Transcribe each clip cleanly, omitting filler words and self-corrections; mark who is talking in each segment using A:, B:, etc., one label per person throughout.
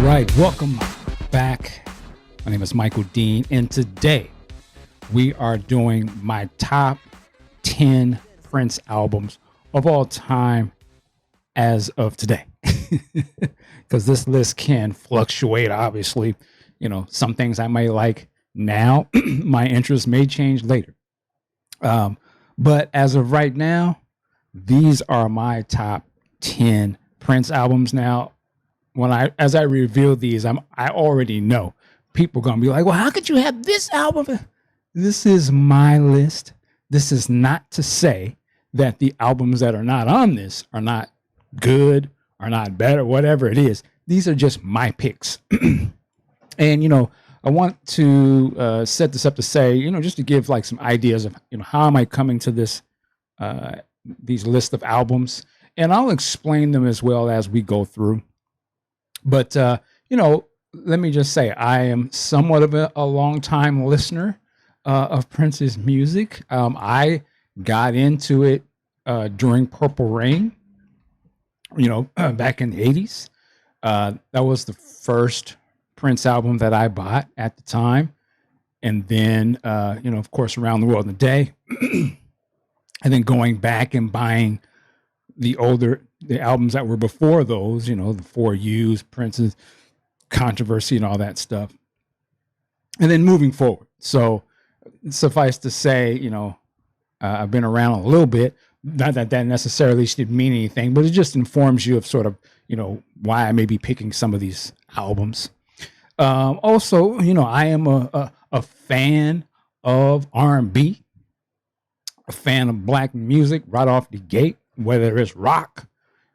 A: right, welcome back. My name is Michael Dean, and today we are doing my top 10 Prince albums of all time as of today. Because this list can fluctuate, obviously. You know, some things I may like now, my interest may change later. But as of right now, these are my top 10 Prince albums. Now, as I reveal these, I already know people are gonna be like, well, how could you have this album? This is my list. This is not to say that the albums that are not on this are not good, are not better, whatever it is. These are just my picks. And, you know, I want to set this up to say, you know, just to give like some ideas of, you know, how am I coming to this, these list of albums, and I'll explain them as well as we go through. But, you know, let me just say, I am somewhat of a long-time listener of Prince's music. I got into it during Purple Rain, you know, back in the 80s. That was the first Prince album that I bought at the time. And then, you know, of course, Around the World in a Day. And then going back and buying the albums that were before those, you know, the 4U's, Prince's, Controversy, and all that stuff. And then moving forward. So suffice to say, you know, I've been around a little bit. Not that that necessarily should mean anything, but it just informs you of sort of, you know, why I may be picking some of these albums. Also, you know, I am a fan of R&B, a fan of black music right off the gate, whether it's rock,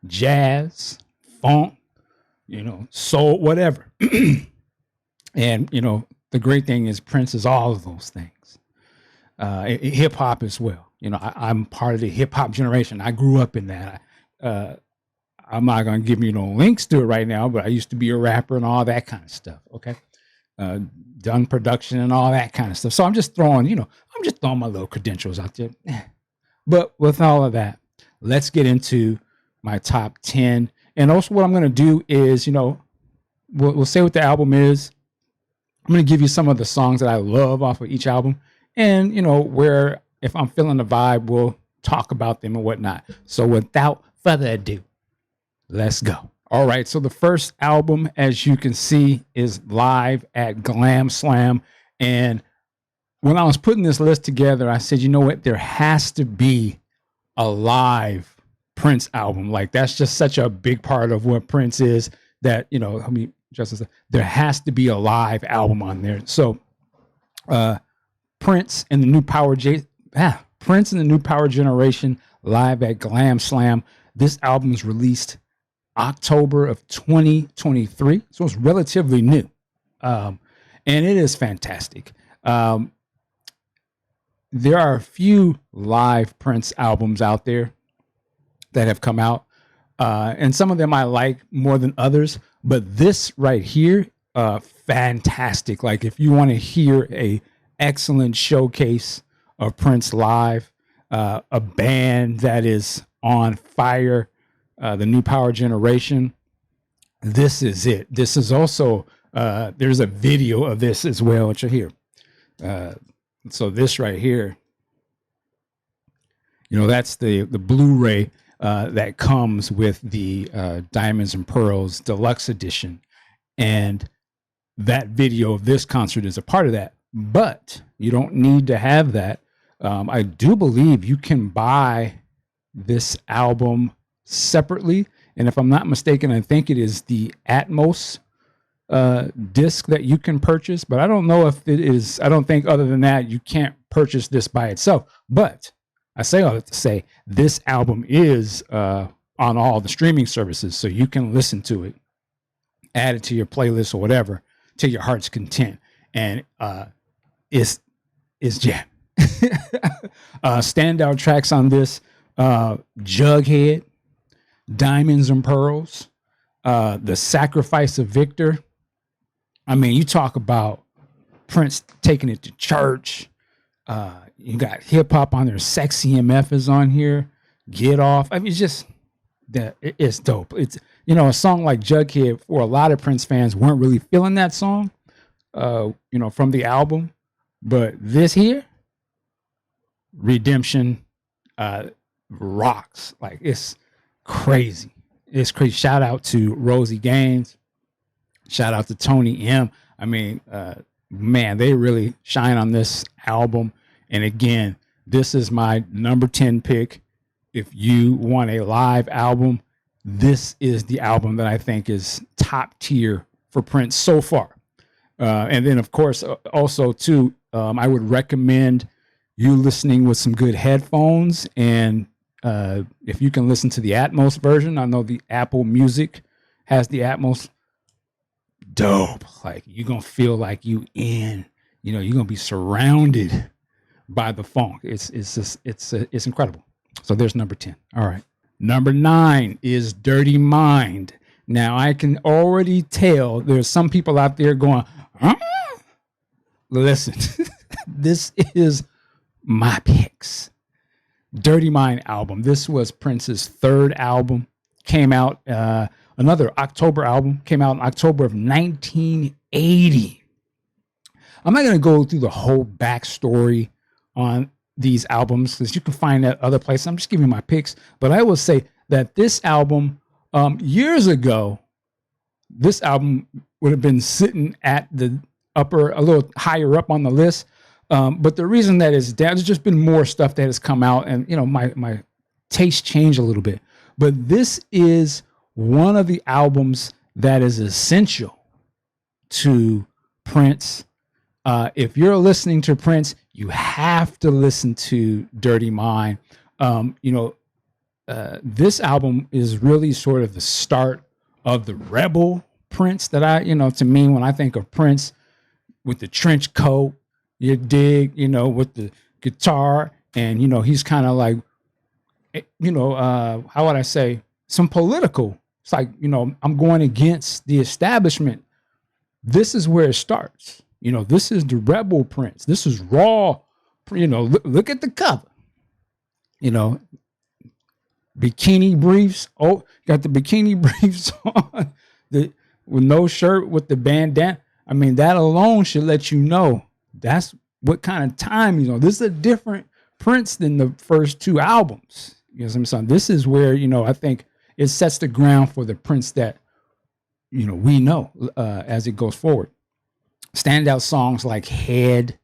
A: jazz, funk, you know, soul, whatever. And, you know, the great thing is Prince is all of those things. Hip hop as well. You know, I'm part of the hip hop generation. I grew up in that. I'm not going to give you no links to it right now, but I used to be a rapper and all that kind of stuff. Okay. Done production and all that kind of stuff. So I'm just throwing my little credentials out there. But with all of that, let's get into my top 10. And also what I'm going to do is, you know, we'll say what the album is. I'm going to give you some of the songs that I love off of each album. And, you know, where if I'm feeling the vibe, we'll talk about them and whatnot. So without further ado, let's go. All right. So the first album, as you can see, is Live at Glam Slam. And when I was putting this list together, I said, you know what? There has to be a live Prince album. Like, that's just such a big part of what Prince is, that, you know, I mean, there has to be a live album on there. So Prince and the New Power Generation, Live at Glam Slam. This album was released October of 2023, so it's relatively new, and it is fantastic. There are a few live Prince albums out there that have come out, and some of them I like more than others, but this right here, fantastic. Like, if you want to hear a excellent showcase of Prince live, a band that is on fire, the New Power Generation, this is it. This is also, there's a video of this as well, which are here. So this right here, you know, that's the Blu-ray that comes with the Diamonds and Pearls Deluxe Edition. And that video of this concert is a part of that. But you don't need to have that. I do believe you can buy this album separately. And if I'm not mistaken, I think it is the Atmos disc that you can purchase. But I don't know if it is. I don't think other than that, you can't purchase this by itself. But I say all that to say, this album is on all the streaming services, so you can listen to it, add it to your playlist or whatever, to your heart's content. And it's jam. Standout tracks on this: Jughead, Diamonds and Pearls, The Sacrifice of Victor. I mean, you talk about Prince taking it to church. You got hip hop on there. Sexy MF is on here. Get Off. I mean, it's just that it's dope. a song like Jughead, for a lot of Prince fans, weren't really feeling that song, from the album. But this here, Redemption, rocks. Like, it's crazy. It's crazy. Shout out to Rosie Gaines. Shout out to Tony M. I mean, man, they really shine on this album. And again, this is my number 10 pick. If you want a live album, this is the album that I think is top tier for Prince so far. And then, of course, also, too, I would recommend you listening with some good headphones. And if you can listen to the Atmos version, I know the Apple Music has the Atmos. Dope. Like, you're going to feel like you're going to be surrounded by the funk. It's incredible. So there's number 10. All right. Number 9 is Dirty Mind. Now, I can already tell there's some people out there going, huh? Listen, this is my picks. Dirty Mind album. This was Prince's third album. Came out, another October album. Came out in October of 1980. I'm not going to go through the whole backstory on these albums, because you can find that other places. I'm just giving you my picks. But I will say that this album, years ago, this album would have been sitting at the upper, a little higher up on the list. But the reason that is down, there's just been more stuff that has come out, and my taste changed a little bit. But this is one of the albums that is essential to Prince. If you're listening to Prince, you have to listen to Dirty Mind. This album is really sort of the start of the rebel Prince that to me, when I think of Prince with the trench coat, you dig, with the guitar, and, he's kind of like, how would I say, some political. It's like, I'm going against the establishment. This is where it starts. This is the rebel Prince. This is raw. Look at the cover. Bikini briefs. Oh, got the bikini briefs on, with no shirt, with the bandana. I mean, that alone should let you know that's what kind of time. This is a different Prince than the first two albums. You know what I'm saying? This is where I think it sets the ground for the Prince that we know as it goes forward. Standout songs like Head,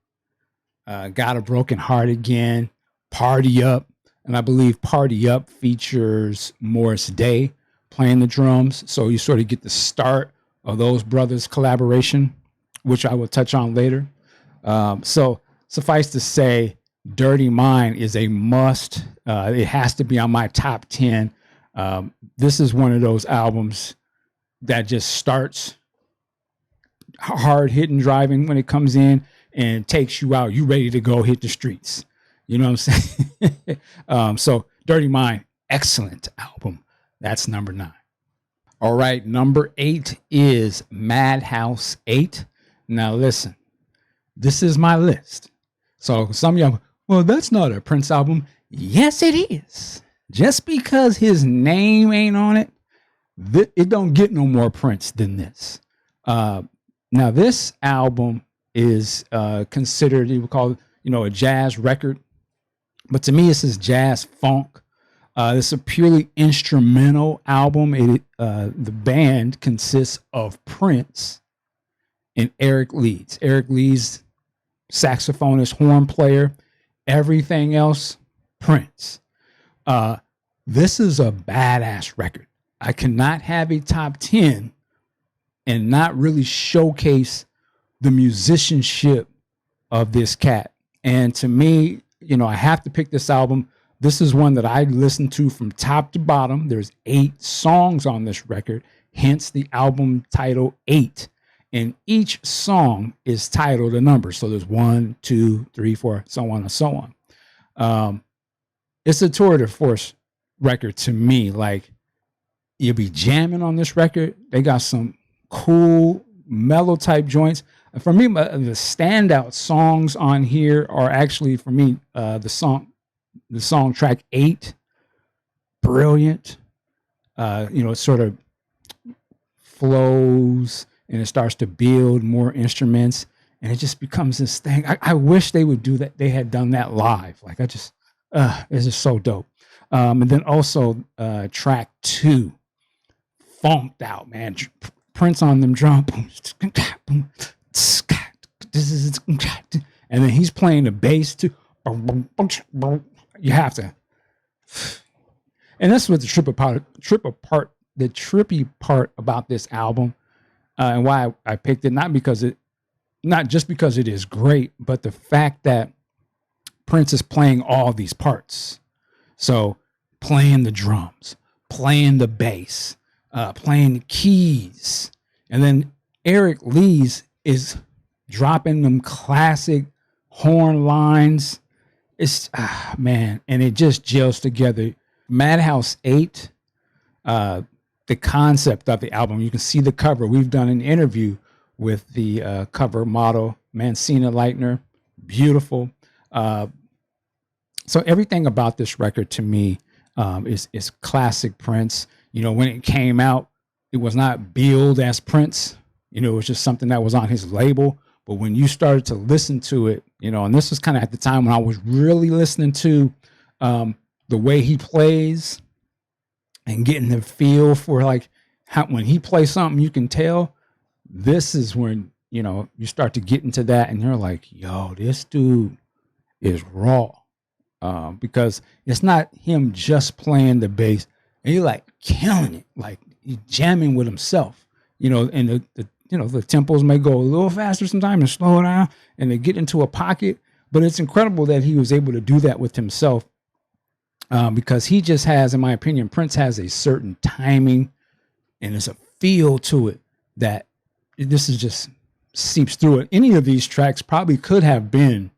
A: Got a Broken Heart Again, Party Up. And I believe Party Up features Morris Day playing the drums. So you sort of get the start of those brothers' collaboration, which I will touch on later. So suffice to say, Dirty Mind is a must. It has to be on my top 10. This is one of those albums that just starts hard hitting driving when it comes in and takes you out. You ready to go hit the streets. You know what I'm saying? So Dirty Mind, excellent album. That's number 9. All right. Number 8 is Madhouse 8. Now listen, this is my list. So some of y'all, well, that's not a Prince album. Yes, it is. Just because his name ain't on it, it don't get no more Prince than this. Now, this album is considered, you would call it, a jazz record. But to me, this is jazz funk. It's a purely instrumental album. The band consists of Prince and Eric Leeds. Eric Leeds, saxophonist, horn player. Everything else, Prince. This is a badass record. I cannot have a top 10 and not really showcase the musicianship of this cat. And to me, I have to pick this album. This is one that I listened to from top to bottom. There's 8 songs on this record, hence the album title 8. And each song is titled a number. So there's 1, 2, 3, 4, so on and so on. It's a tour de force record to me. Like, you'll be jamming on this record. They got some cool mellow type joints. For me, the standout songs on here are actually, for me, the song track 8, brilliant. It's sort of flows and it starts to build more instruments and it just becomes this thing. I wish they would do that. They had done that live. Like it's just so dope. And then also track 2, funked out, man. Prince on them drum. And then he's playing the bass too. You have to. And that's what the trippy part about this album, and why I picked it, not just because it is great, but the fact that Prince is playing all these parts. So playing the drums, playing the bass, playing the keys, and then Eric Lees is dropping them classic horn lines. It's man, and it just gels together. Madhouse 8, the concept of the album, you can see the cover. We've done an interview with the cover model, Mancina Leitner. Beautiful. So everything about this record to me is classic Prince. You know, when it came out, it was not billed as Prince. You know, it was just something that was on his label. But when you started to listen to it, you know, and this was kind of at the time when I was really listening to the way he plays and getting the feel for like how when he plays something, you can tell. This is when, you know, you start to get into that and you're like, yo, this dude is raw. Because it's not him just playing the bass and you're like killing it, like he's jamming with himself, you know, and the tempos may go a little faster sometimes and slow down and they get into a pocket, but it's incredible that he was able to do that with himself. Because he just has, in my opinion, Prince has a certain timing and there's a feel to it that this is just seeps through it. Any of these tracks probably could have been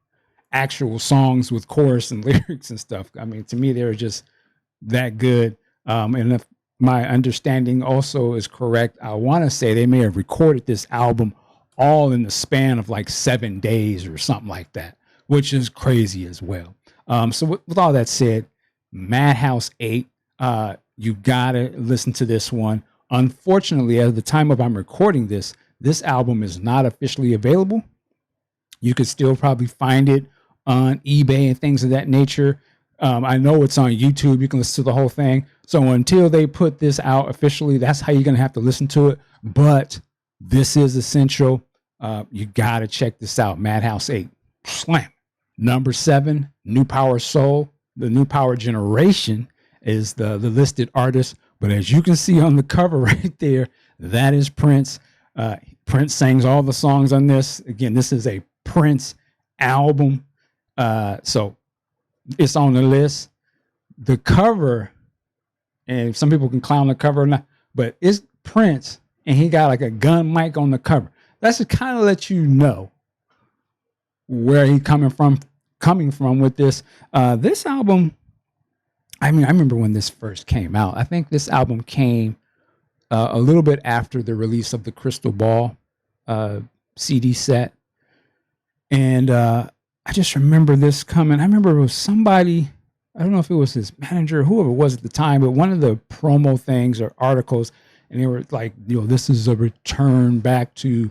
A: actual songs with chorus and lyrics and stuff. I mean, to me, they're just that good. And if my understanding also is correct, I want to say they may have recorded this album all in the span of like 7 days or something like that, which is crazy as well. So with all that said, Madhouse 8, you gotta listen to this one. Unfortunately, at the time of I'm recording this album is not officially available. You could still probably find it on eBay and things of that nature. I know it's on YouTube. You can listen to the whole thing. So until they put this out officially, that's how you're gonna have to listen to it. But this is essential. You gotta check this out. Madhouse 8, slam. Number 7, New Power Soul. The New Power Generation is the listed artist, but as you can see on the cover right there, that is Prince. Prince sings all the songs on this. Again, this is a Prince album, so it's on the list. The cover, and some people can clown the cover or not, but it's Prince, and he got like a gun mic on the cover. That's to kind of let you know where he's coming from with this. This album, I mean, I remember when this first came out. I think this album came a little bit after the release of the Crystal Ball CD set. And I just remember this coming. I remember it was somebody, I don't know if it was his manager or whoever it was at the time, but one of the promo things or articles, and they were like, you know, this is a return back to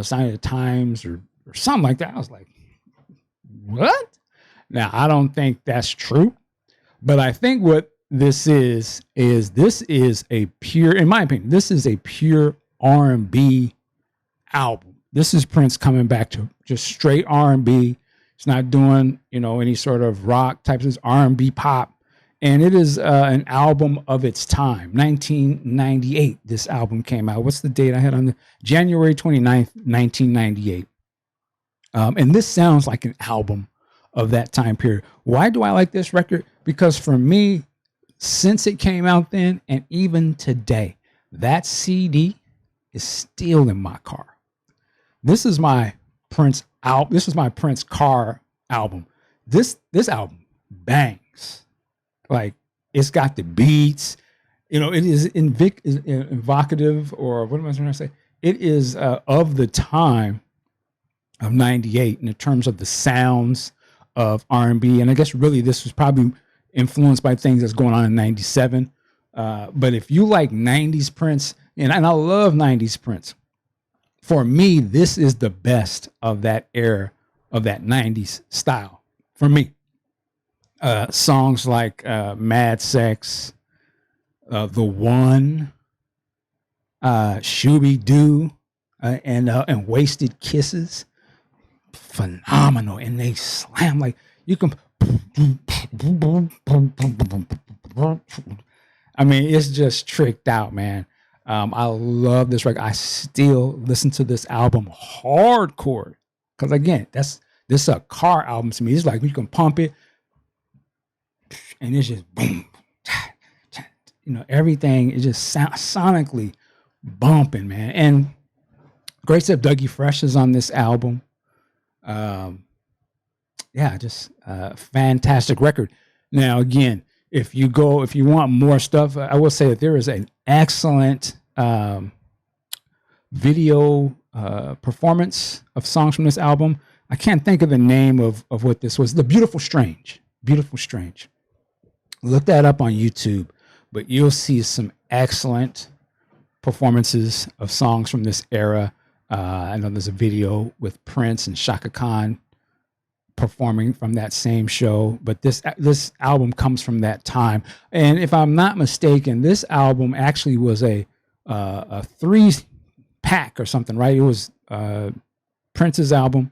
A: Sign of the Times or something like that. I was like, what? Now, I don't think that's true, but I think what this is a pure, in my opinion, this is a pure R&B album. This is Prince coming back to just straight R&B. It's not doing, you know, any sort of rock types of R&B pop. And it is an album of its time. 1998, this album came out. What's the date I had on the January 29th, 1998. And this sounds like an album of that time period. Why do I like this record? Because for me, since it came out then and even today, that CD is still in my car. This is my Prince album. This is my Prince car album. This album bangs. Like, it's got the beats. You know, it is evocative, or what am I trying to say? It is of the time of 98 in terms of the sounds of R&B. And I guess really this was probably influenced by things that's going on in 97. But if you like 90s Prince, and I love 90s Prince. For me, this is the best of that era, of that 90s style for me. Songs like Mad Sex, The One, Shooby Doo, and Wasted Kisses. Phenomenal. And they slam like you can. I mean, it's just tricked out, man. I love this record. I still listen to this album hardcore because, again, this is a car album to me. It's like you can pump it, and it's just boom, everything is just sonically bumping, man. And great stuff. Dougie Fresh is on this album. Just a fantastic record. Now, again, if you want more stuff, I will say that there is an excellent video performance of songs from this album. I can't think of the name of what this was. The Beautiful Strange. Beautiful Strange. Look that up on YouTube, but you'll see some excellent performances of songs from this era. I know there's a video with Prince and Shaka Khan performing from that same show, but this album comes from that time. And if I'm not mistaken, this album actually was a 3-pack or something, right? It was Prince's album,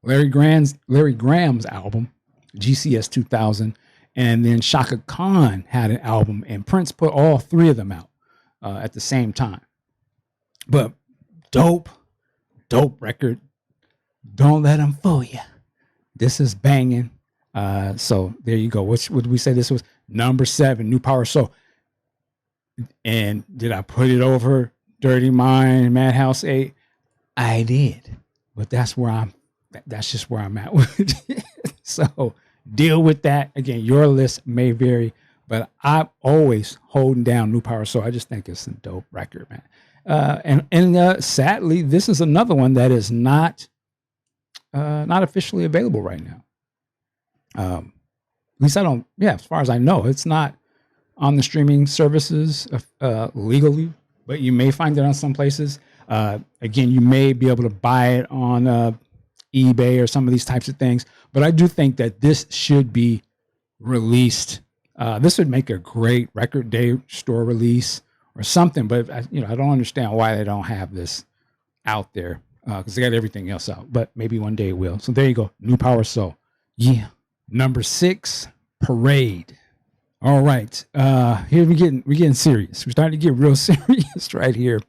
A: Larry Graham's album, GCS 2000, and then Shaka Khan had an album, and Prince put all 3 of them out at the same time. But dope record. Don't let them fool you. This is banging. So there you go. What would we say this was? Number 7, New Power Soul. And did I put it over Dirty Mind, Madhouse 8? I did. But that's just where I'm at with it. So deal with that. Again, your list may vary, but I'm always holding down New Power Soul. I just think it's a dope record, man. And sadly, this is another one that is not officially available right now. At least I don't. Yeah, as far as I know, it's not on the streaming services legally, but you may find it on some places. Again, you may be able to buy it on eBay or some of these types of things. But I do think that this should be released. This would make a great record day store release or something. But I don't understand why they don't have this out there because they got everything else out. But maybe one day it will. So there you go, New Power Soul. Yeah. Number 6, Parade. All right, here we're getting serious. We're starting to get real serious right here.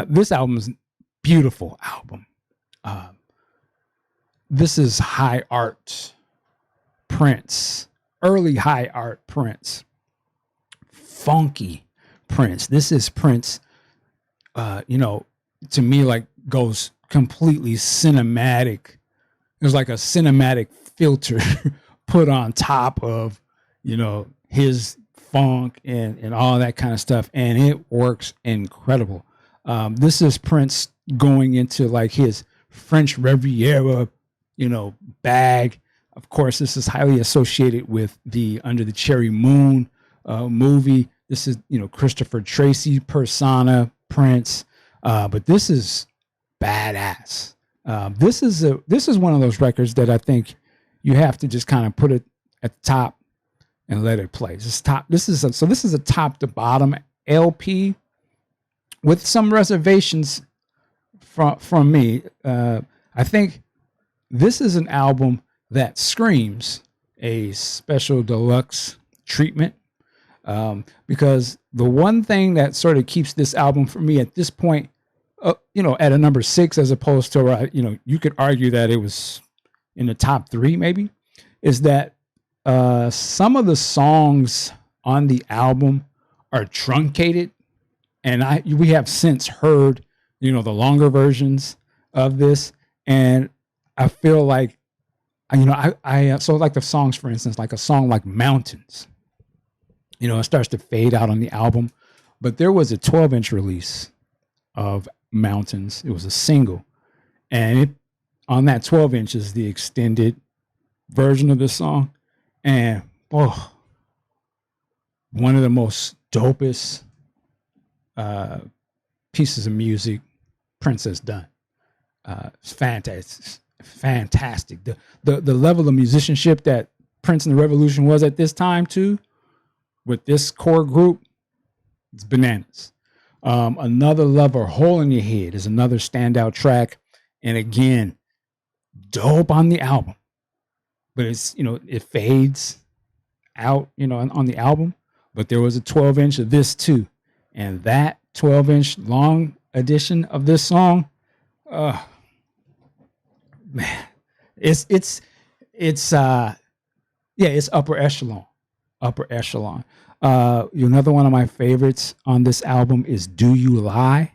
A: This album is a beautiful album. This is high art Prince, early high art Prince, funky Prince. This is Prince, to me, like goes completely cinematic. There's like a cinematic filter put on top of, his funk and all that kind of stuff. And it works incredible. This is Prince going into like his French Riviera, bag. Of course, this is highly associated with the Under the Cherry Moon movie. This is, Christopher Tracy persona Prince. But this is badass. This is one of those records that I think you have to just kind of put it at the top and let it play. This is a top to bottom LP with some reservations from me. I think this is an album that screams a special deluxe treatment, because the one thing that sort of keeps this album for me at this point, at a number 6, as opposed to, you could argue that it was in the top 3 maybe, is that some of the songs on the album are truncated, and we have since heard, the longer versions of this, and I feel like, so like the songs, for instance, like a song like Mountains, it starts to fade out on the album, but there was a 12-inch release of Mountains. It was a single, and on that 12-inch is the extended version of the song. And one of the most dopest pieces of music Prince has done. It's fantastic. Fantastic. The level of musicianship that Prince and the Revolution was at this time too, with this core group, it's bananas. Another Lover, Hole in Your Head is another standout track. And again, dope on the album. But it's, it fades out, on the album. But there was a 12-inch of this too. And that 12-inch long edition of this song, man, it's upper echelon. Another one of my favorites on this album is Do You Lie?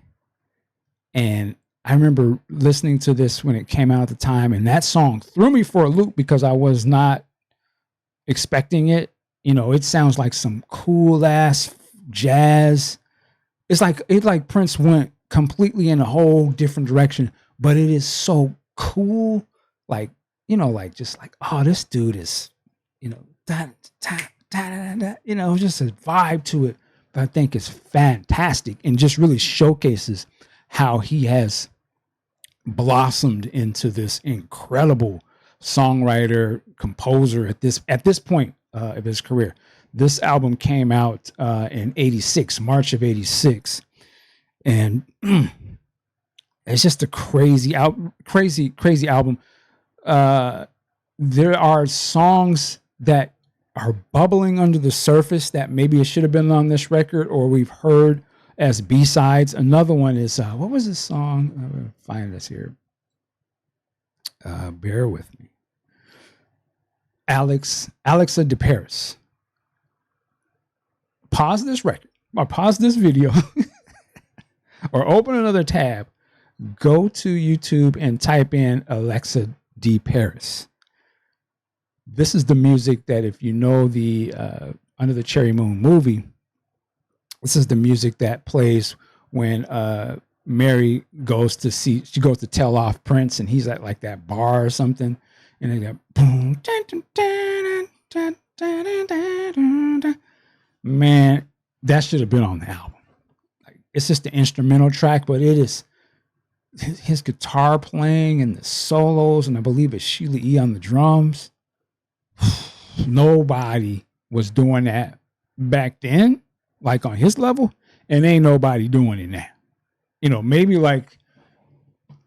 A: And I remember listening to this when it came out at the time, and that song threw me for a loop because I was not expecting it. It sounds like some cool ass jazz. It's like Prince went completely in a whole different direction, but it is so cool. Just like, oh, this dude is, just a vibe to it. But I think it's fantastic and just really showcases how he has blossomed into this incredible songwriter, composer at this point of his career. This album came out in '86, March of '86, and it's just a crazy album. There are songs that are bubbling under the surface that maybe it should have been on this record or we've heard as B-sides. Another one is, what was the song? I'm going to find this here. Bear with me. Alexa de Paris. Pause this record or pause this video or open another tab. Go to YouTube and type in Alexa de Paris. This is the music that, if you know the Under the Cherry Moon movie, this is the music that plays when Mary goes to tell off Prince, and he's at like that bar or something, and they got boom, man, that should have been on the album. Like, it's just the instrumental track, but it is his guitar playing and the solos, and I believe it's Sheila E. on the drums. Nobody was doing that back then, like on his level, and ain't nobody doing it now. Maybe like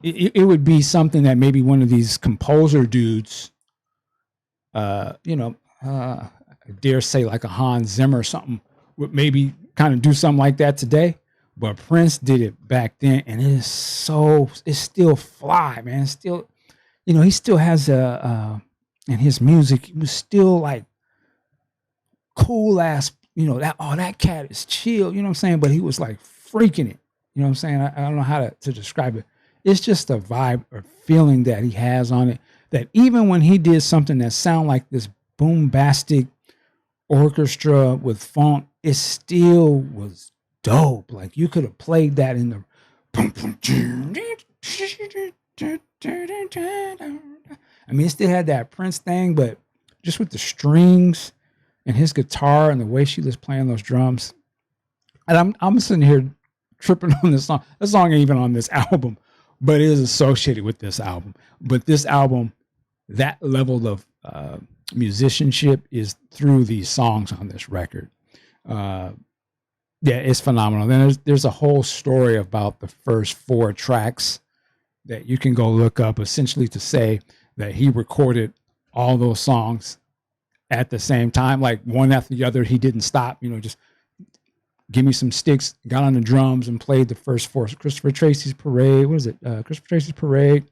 A: it would be something that maybe one of these composer dudes, I dare say like a Hans Zimmer or something, would maybe kind of do something like that today. But Prince did it back then, and it's still fly, man. It's still, he still has and his music was still like cool ass, that cat is chill, you know what I'm saying? But he was like freaking it, you know what I'm saying? I don't know how to describe it. It's just a vibe or feeling that he has on it, that even when he did something that sounded like this bombastic orchestra with funk, it still was dope. Like you could have played that in the I mean, it still had that Prince thing, but just with the strings and his guitar and the way she was playing those drums. And I'm sitting here tripping on this song. This song ain't even on this album, but it is associated with this album. But this album, that level of musicianship is through these songs on this record. It's phenomenal. Then there's a whole story about the first 4 tracks that you can go look up, essentially to say that he recorded all those songs at the same time, like one after the other. He didn't stop, just give me some sticks, got on the drums and played the first 4. Christopher Tracy's Parade. What is it? Christopher Tracy's Parade.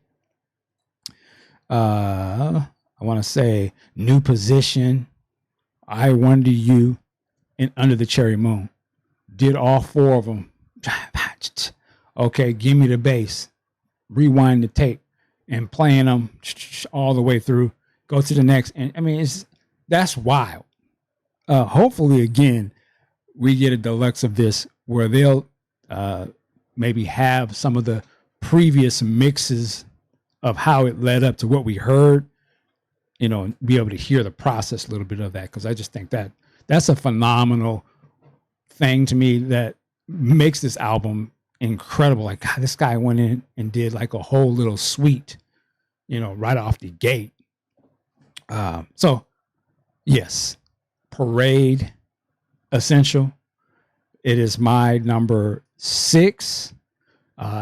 A: I want to say New Position, I Wonder You, and Under the Cherry Moon. Did all 4 of them. Okay, give me the bass. Rewind the tape and playing them all the way through. Go to the next. And I mean, that's wild. Hopefully, again, we get a deluxe of this where they'll maybe have some of the previous mixes of how it led up to what we heard, and be able to hear the process a little bit of that. Because I just think that's a phenomenal thing to me that makes this album incredible. Like, God, this guy went in and did like a whole little suite, right off the gate. So yes, Parade, essential. It is my number 6.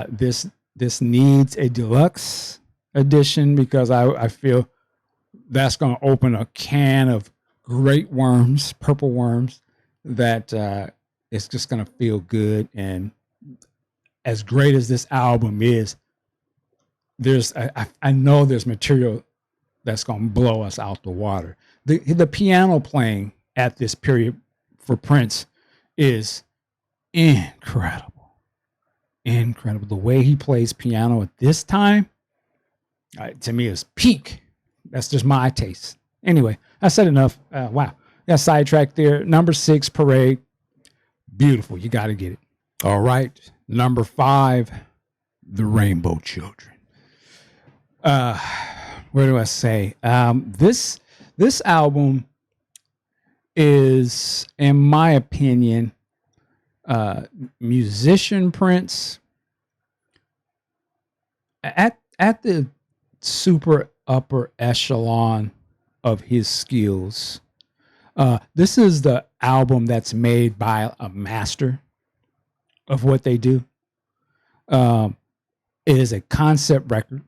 A: This needs a deluxe edition because I feel that's going to open a can of great worms, purple worms, that it's just going to feel good. And as great as this album is, I know there's material that's going to blow us out the water. The piano playing at this period for Prince is incredible. The way he plays piano at this time, to me, is peak. That's just my taste. Anyway, I said enough. Wow, got sidetracked there. Number 6, Parade, beautiful. You got to get it. All right, number 5, The Rainbow Children. Where do I say? This album is, in my opinion, musician Prince at the super upper echelon of his skills. This is the album that's made by a master of what they do. It is a concept record,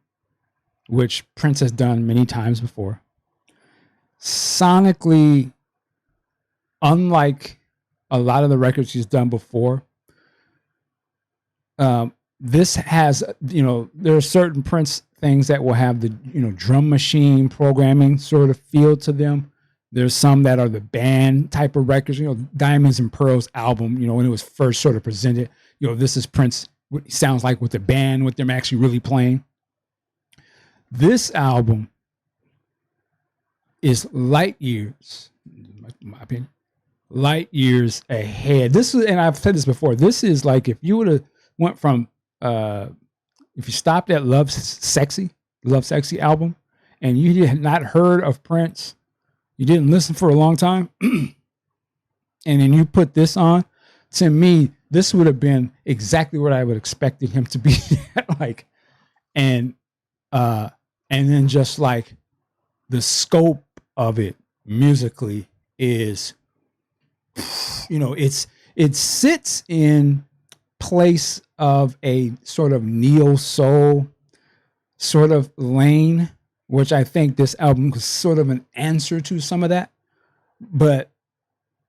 A: which Prince has done many times before. Sonically, unlike a lot of the records he's done before, this has, there are certain Prince things that will have the, drum machine programming sort of feel to them. There's some that are the band type of records, Diamonds and Pearls album, when it was first sort of presented, this is Prince, what it sounds like with the band, with them actually really playing. This album is light years, in my opinion, light years ahead. This is, and I've said this before, this is like if you would have went from, if you stopped at Love Sexy album, and you had not heard of Prince, you didn't listen for a long time, and then you put this on, to me, this would have been exactly what I would expected him to be like. And then just like the scope of it musically is, it sits in place of a sort of neo soul sort of lane, which I think this album was sort of an answer to some of that. But,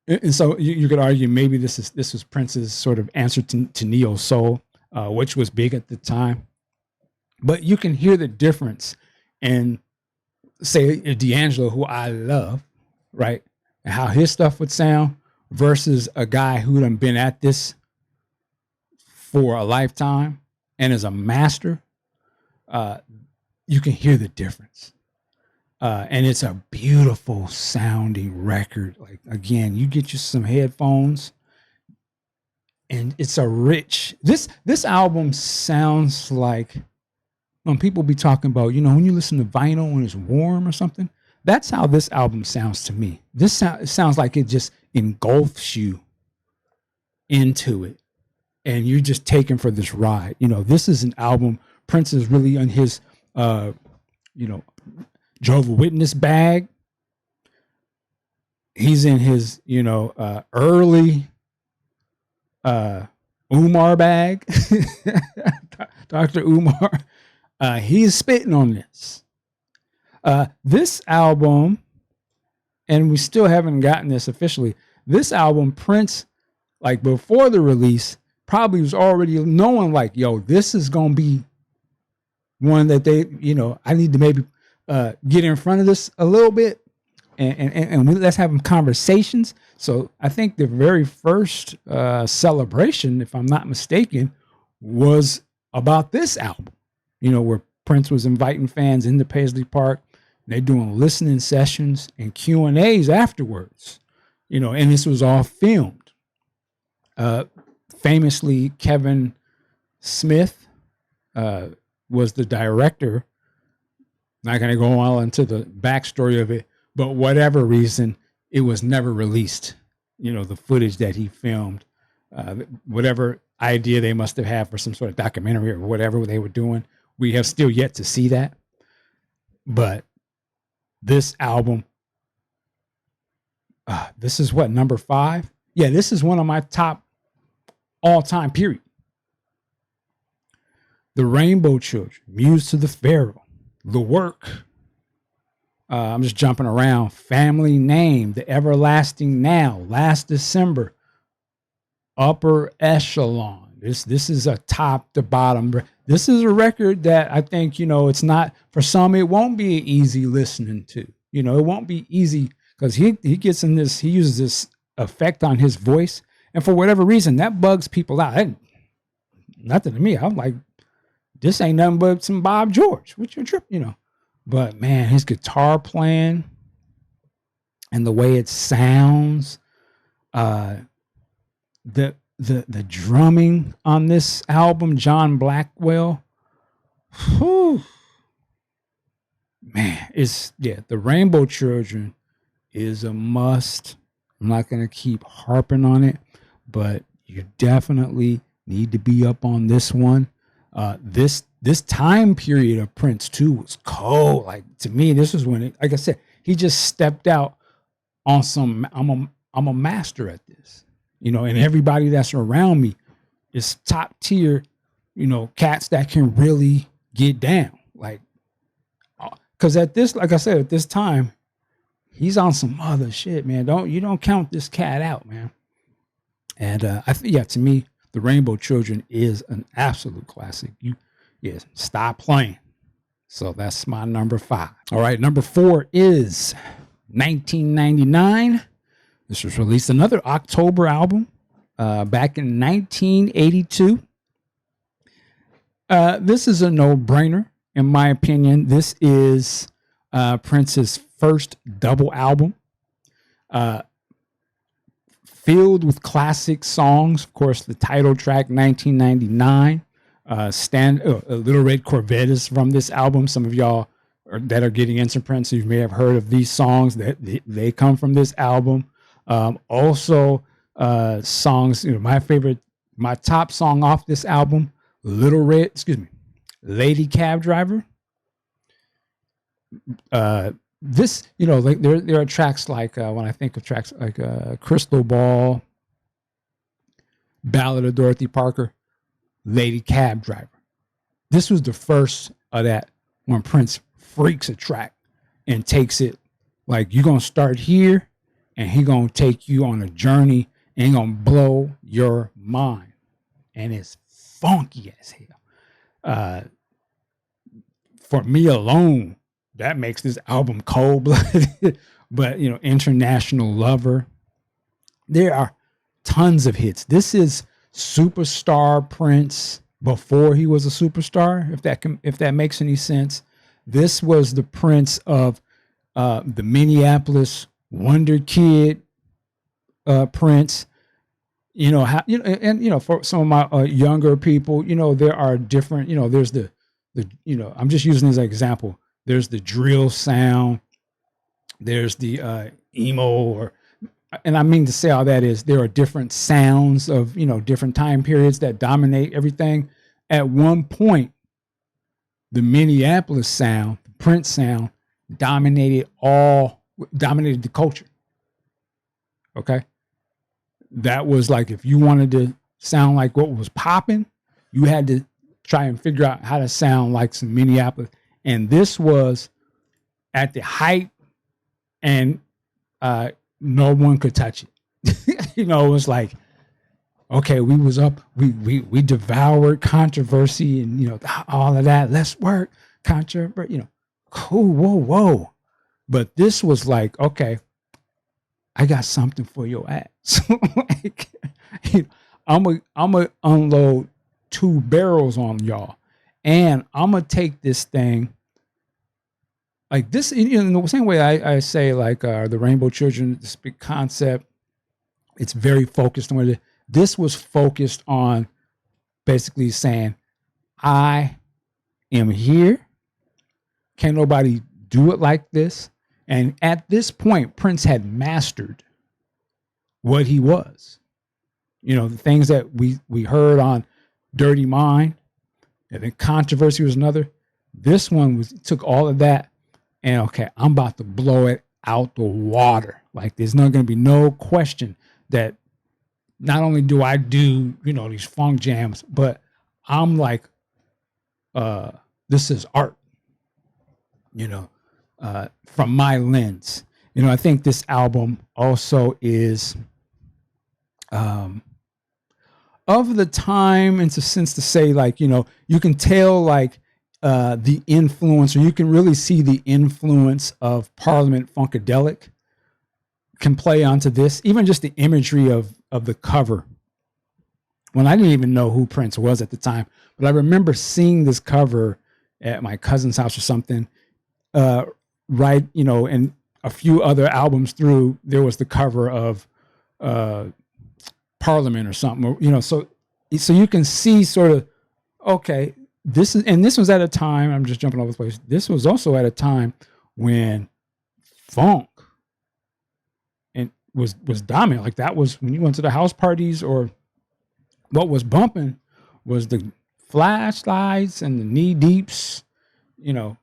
A: and so you could argue maybe this was Prince's sort of answer to neo soul, which was big at the time. But you can hear the difference in, say, D'Angelo, who I love, right? And how his stuff would sound versus a guy who done been at this for a lifetime and is a master. You can hear the difference. And it's a beautiful sounding record. Like, again, you get you some headphones and it's a rich, this album sounds like, when people be talking about, when you listen to vinyl when it's warm or something, that's how this album sounds to me. It sounds like it just engulfs you into it, and you're just taken for this ride. This is an album Prince is really on his, Jehovah's Witness bag. He's in his, early Umar bag, Dr. Umar. He's spitting on this. This album, and we still haven't gotten this officially, this album, Prince, like before the release, probably was already knowing like, yo, this is going to be one that they, I need to maybe get in front of this a little bit and let's have conversations. So I think the very first celebration, if I'm not mistaken, was about this album. Where Prince was inviting fans into Paisley Park. They're doing listening sessions and Q&As afterwards, and this was all filmed. Famously, Kevin Smith was the director. Not going to go all into the backstory of it, but whatever reason, it was never released. The footage that he filmed, whatever idea they must have had for some sort of documentary or whatever they were doing. We have still yet to see that. But this album, this is what, number 5? Yeah, this is one of my top all-time, period. The Rainbow Children, Muse to the Pharaoh, The Work. I'm just jumping around. Family Name, The Everlasting Now, Last December, Upper Echelon. This is a top to bottom. This is a record that I think, it's not, for some, it won't be easy listening to. It won't be easy because he gets in this, he uses this effect on his voice. And for whatever reason, that bugs people out. Nothing to me. I'm like, this ain't nothing but some Bob George. What's your trip, But man, his guitar playing and the way it sounds, the drumming on this album, John Blackwell, whew, man, the Rainbow Children is a must. I'm not going to keep harping on it, but you definitely need to be up on this one. This time period of Prince too was cold. Like, to me, this was when like I said, he just stepped out on some, I'm a master at this. And everybody that's around me is top tier, cats that can really get down. Like, because at this, like I said, at this time, he's on some other shit, man. You don't count this cat out, man. And to me, the Rainbow Children is an absolute classic. Stop playing. So that's my number 5. All right, number 4 is 1999. This was released, another October album, back in 1982. This is a no-brainer, in my opinion. This is Prince's first double album, filled with classic songs. Of course, the title track, 1999. Little Red Corvette is from this album. Some of y'all that are getting into Prince, you may have heard of these songs. That they come from this album. Also, songs, my top song off this album, Lady Cab Driver. This, like there are tracks like, when I think of tracks like Crystal Ball, Ballad of Dorothy Parker, Lady Cab Driver. This was the first of that, when Prince freaks a track and takes it, like, you're going to start here and he going to take you on a journey and he going to blow your mind. And it's funky as hell. For me alone, that makes this album cold-blooded. But, International Lover. There are tons of hits. This is superstar Prince before he was a superstar, if that makes any sense. This was the Prince of the Minneapolis Wonder Kid Prince. For some of my younger people, there are different, there's the I'm just using this as an example. There's the drill sound, there's the emo, and I mean to say all that is there are different sounds of, different time periods that dominate everything. At one point, the Minneapolis sound, the Prince sound, dominated the culture. Okay. That was like, if you wanted to sound like what was popping, you had to try and figure out how to sound like some Minneapolis. And this was at the height, and no one could touch it. It was like, okay, we was up, we devoured controversy and, all of that. Let's work controversy, cool, whoa. But this was like, okay, I got something for your ass. Like, I'm gonna unload 2 barrels on y'all, and I'm gonna take this thing like this. In the same way I say, like, the Rainbow Children, this big concept, it's very focused on it. This was focused on basically saying, I am here. Can't nobody do it like this. And at this point, Prince had mastered what he was. You know, the things that we heard on Dirty Mind, and then Controversy was another. This one took all of that, and okay, I'm about to blow it out the water. Like, there's not going to be no question that not only do I do, you know, these funk jams, but I'm like, this is art, you know, from my lens. You know, I think this album also is of the time, in a sense, to say, like, you know, you can tell, like, the influence, or you can really see the influence of Parliament Funkadelic can play onto this. Even just the imagery of the cover. When I didn't even know who Prince was at the time, but I remember seeing this cover at my cousin's house or something. Right, you know, and a few other albums through, there was the cover of Parliament or something, you know, so you can see sort of, okay, this was at a time, I'm just jumping all over the place. This was also at a time when funk and was dominant. Like, that was when you went to the house parties, or what was bumping was the Flashlights and the Knee Deeps, you know,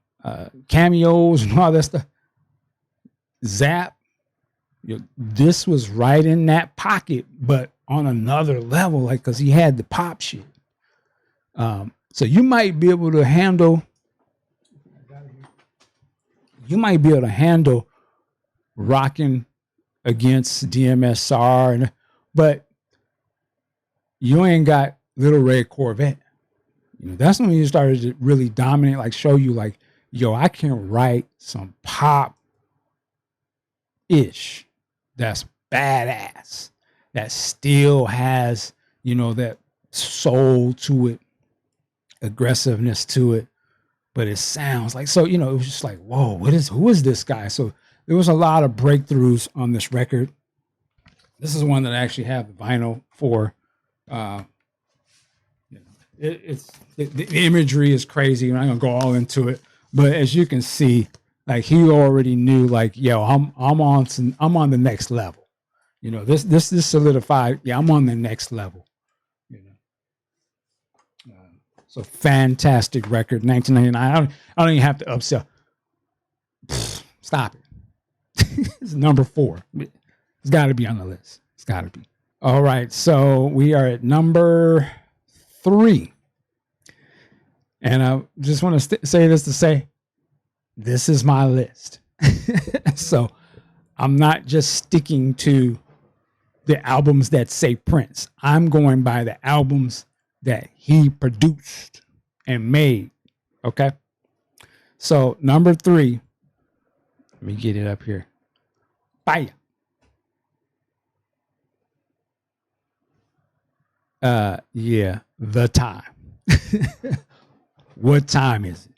A: Cameos and all that stuff. Zap, you know, this was right in that pocket, but on another level, like, because he had the pop shit. So you might be able to handle rocking against DMSR, but you ain't got Little Red Corvette. You know, that's when you started to really dominate, like, show you, like, yo, I can write some pop ish that's badass, that still has, you know, that soul to it, aggressiveness to it, but it sounds like, so, you know, it was just like, whoa, who is this guy? So there was a lot of breakthroughs on this record. This is one that I actually have the vinyl for. The imagery is crazy. I'm not gonna go all into it, but as you can see, like, he already knew, like, yo, I'm on the next level. You know, this solidified. Yeah, I'm on the next level. You know, so fantastic record, 1999. I don't even have to upsell. Stop it. It's number 4. It's got to be on the list. It's got to be. All right, so we are at number 3, and I just want to say this to say, this is my list. So I'm not just sticking to the albums that say Prince. I'm going by the albums that he produced and made. Okay. So number 3, let me get it up here. Bye. Yeah, The Time. What time is it?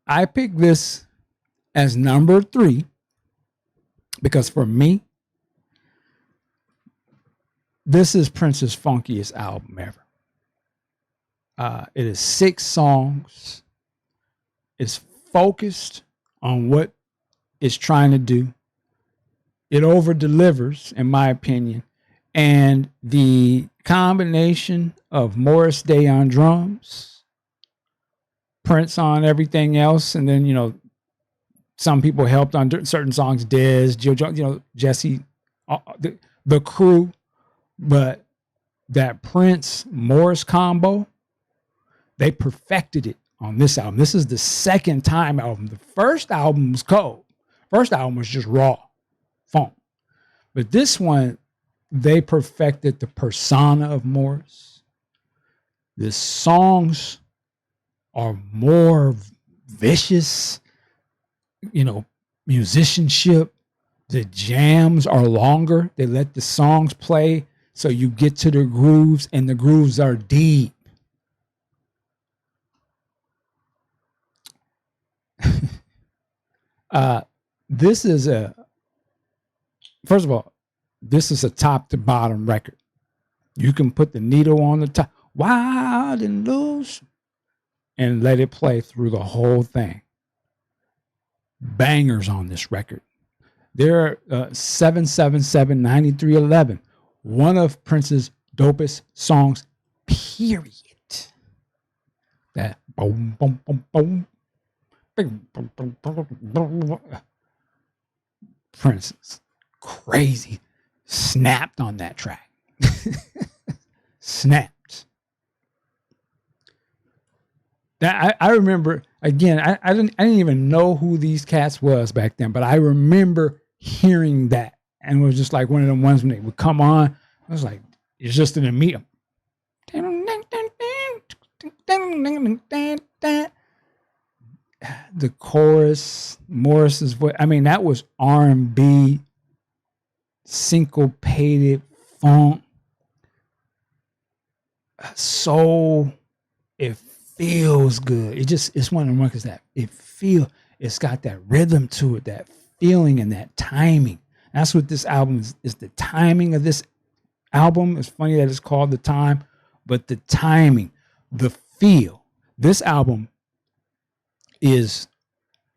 A: I picked this as number 3 because for me, this is Prince's funkiest album ever. It is 6 songs. It's focused on what it's trying to do. It over delivers, in my opinion. And the combination of Morris Day on drums, Prince on everything else, and then, you know, some people helped on certain songs, Dez, Joe, you know, Jesse, the crew, but that Prince Morris combo, they perfected it on this album. This is the second time album. The first album was cold. First album was just raw funk, but this one, they perfected the persona of Morris. The songs are more vicious, you know, musicianship. The jams are longer. They let the songs play so you get to the grooves, and the grooves are deep. This is first of all, this is a top to bottom record. You can put the needle on the top, wild and loose, and let it play through the whole thing. Bangers on this record. There are 777-9311. one of Prince's dopest songs, period. That boom, boom, boom, boom. Prince is crazy. Snapped on that track. Snapped. That I remember again. I didn't even know who these cats was back then, but I remember hearing that, and it was just like one of them ones when they would come on. I was like, it's just an immediate. The chorus, Morris's voice. I mean, that was R&B, syncopated funk, soul. It feels good. It's one of the records that it's got that rhythm to it, that feeling and that timing. That's what this album is the timing of this album. It's funny that it's called The Time, but the timing, the feel. This album is,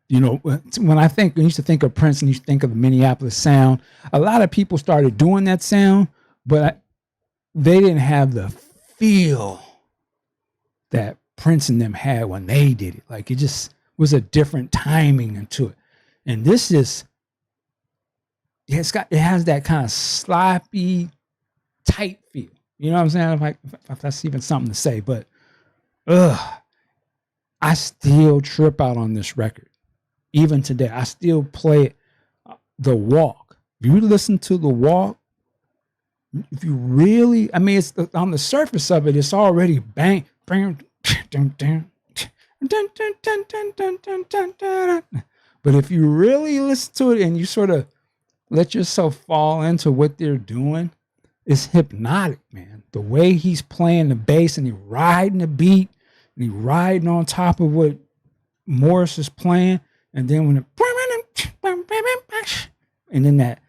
A: when I used to think of Prince and you think of the Minneapolis sound, a lot of people started doing that sound, but they didn't have the feel that Prince and them had when they did it. Like, it just was a different timing into it. And this is, it has that kind of sloppy, tight feel. You know what I'm saying? If that's even something to say, but I still trip out on this record. Even today, I still play it. The Walk. If you listen to The Walk, if you really, I mean, it's on the surface of it, it's already bang, bang, dun, dun, dun, dun, dun, dun, dun, dun, dun, dun. But if you really listen to it and you sort of let yourself fall into what they're doing, it's hypnotic, man. The way he's playing the bass and he's riding the beat and he's riding on top of what Morris is playing. And then when and then that,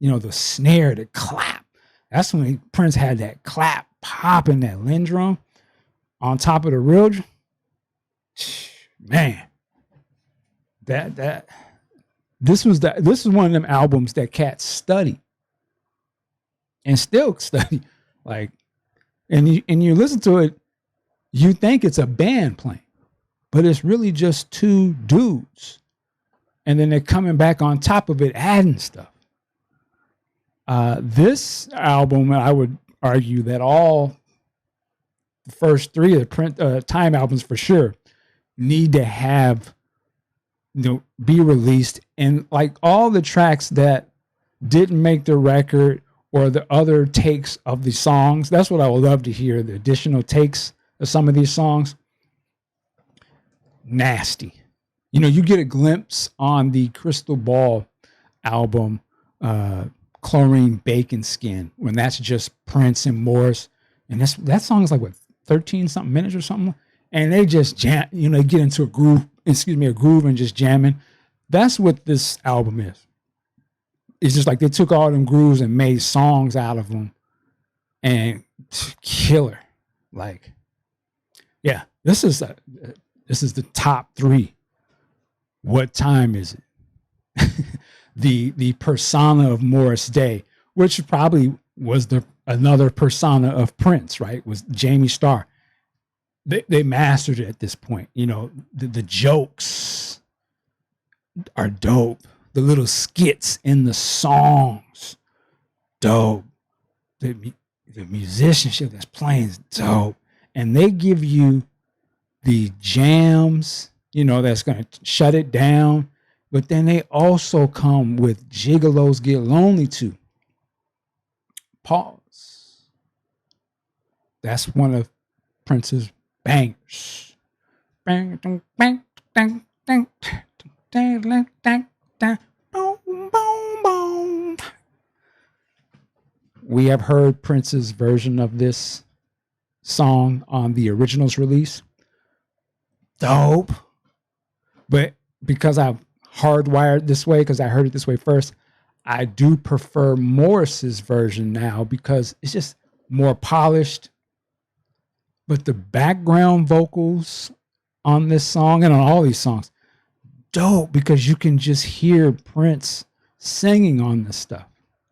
A: the snare, the clap. That's when Prince had that clap popping, that Lindrum on top of the real. Man, this is one of them albums that cats study and still study. Like, and you listen to it, you think it's a band playing, but it's really just two dudes. And then they're coming back on top of it, adding stuff. This album, I would argue that all the first three of the Time albums for sure need to have, be released. And like all the tracks that didn't make the record or the other takes of the songs, that's what I would love to hear, the additional takes of some of these songs. Nasty. You get a glimpse on the Crystal Ball album, Chlorine Bacon Skin, when that's just Prince and Morris. And that song is like, what, 13 something minutes or something? And they just jam, get into a groove and just jamming. That's what this album is. It's just like they took all them grooves and made songs out of them, and killer. Like, yeah, this is the top three. What time is it? the persona of Morris Day, which probably was another persona of Prince, right? Was Jamie Starr. They mastered it at this point. The jokes are dope. The little skits in the songs, dope. The musicianship that's playing is dope. And they give you the jams, that's going to shut it down. But then they also come with Gigolos Get Lonely too. Pause. That's one of Prince's bangers. Bang, bang, bang, bang, bang, bang, bang, bang, boom, boom, boom. We have heard Prince's version of this song on the Originals release. Dope. But because I've hardwired this way, because I heard it this way first, I do prefer Morris's version now because it's just more polished. But the background vocals on this song and on all these songs, dope, because you can just hear Prince singing on this stuff.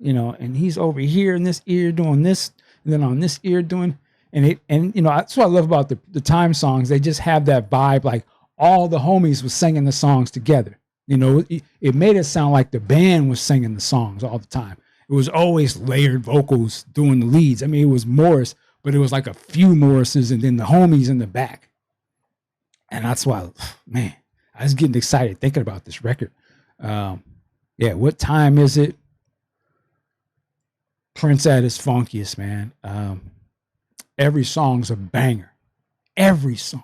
A: and he's over here in this ear doing this, and then on this ear doing, and that's what I love about the Time songs. They just have that vibe, like all the homies was singing the songs together. It made it sound like the band was singing the songs all the time. It was always layered vocals doing the leads. I mean, it was Morris, but it was like a few Morrises and then the homies in the back. And that's why, man, I was getting excited thinking about this record. What time is it? Prince at his funkiest, man. Every song's a banger. Every song.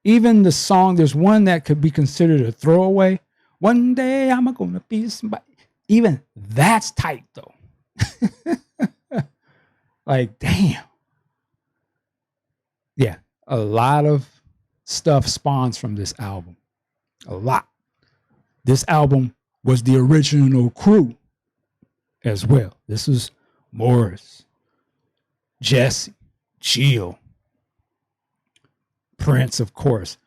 A: Even the song, there's one that could be considered a throwaway. One day I'm gonna be somebody. Even that's tight though. Like, damn. Yeah, a lot of stuff spawns from this album. A lot. This album was the original crew as well. This was Morris, Jesse, Jill, Prince, of course,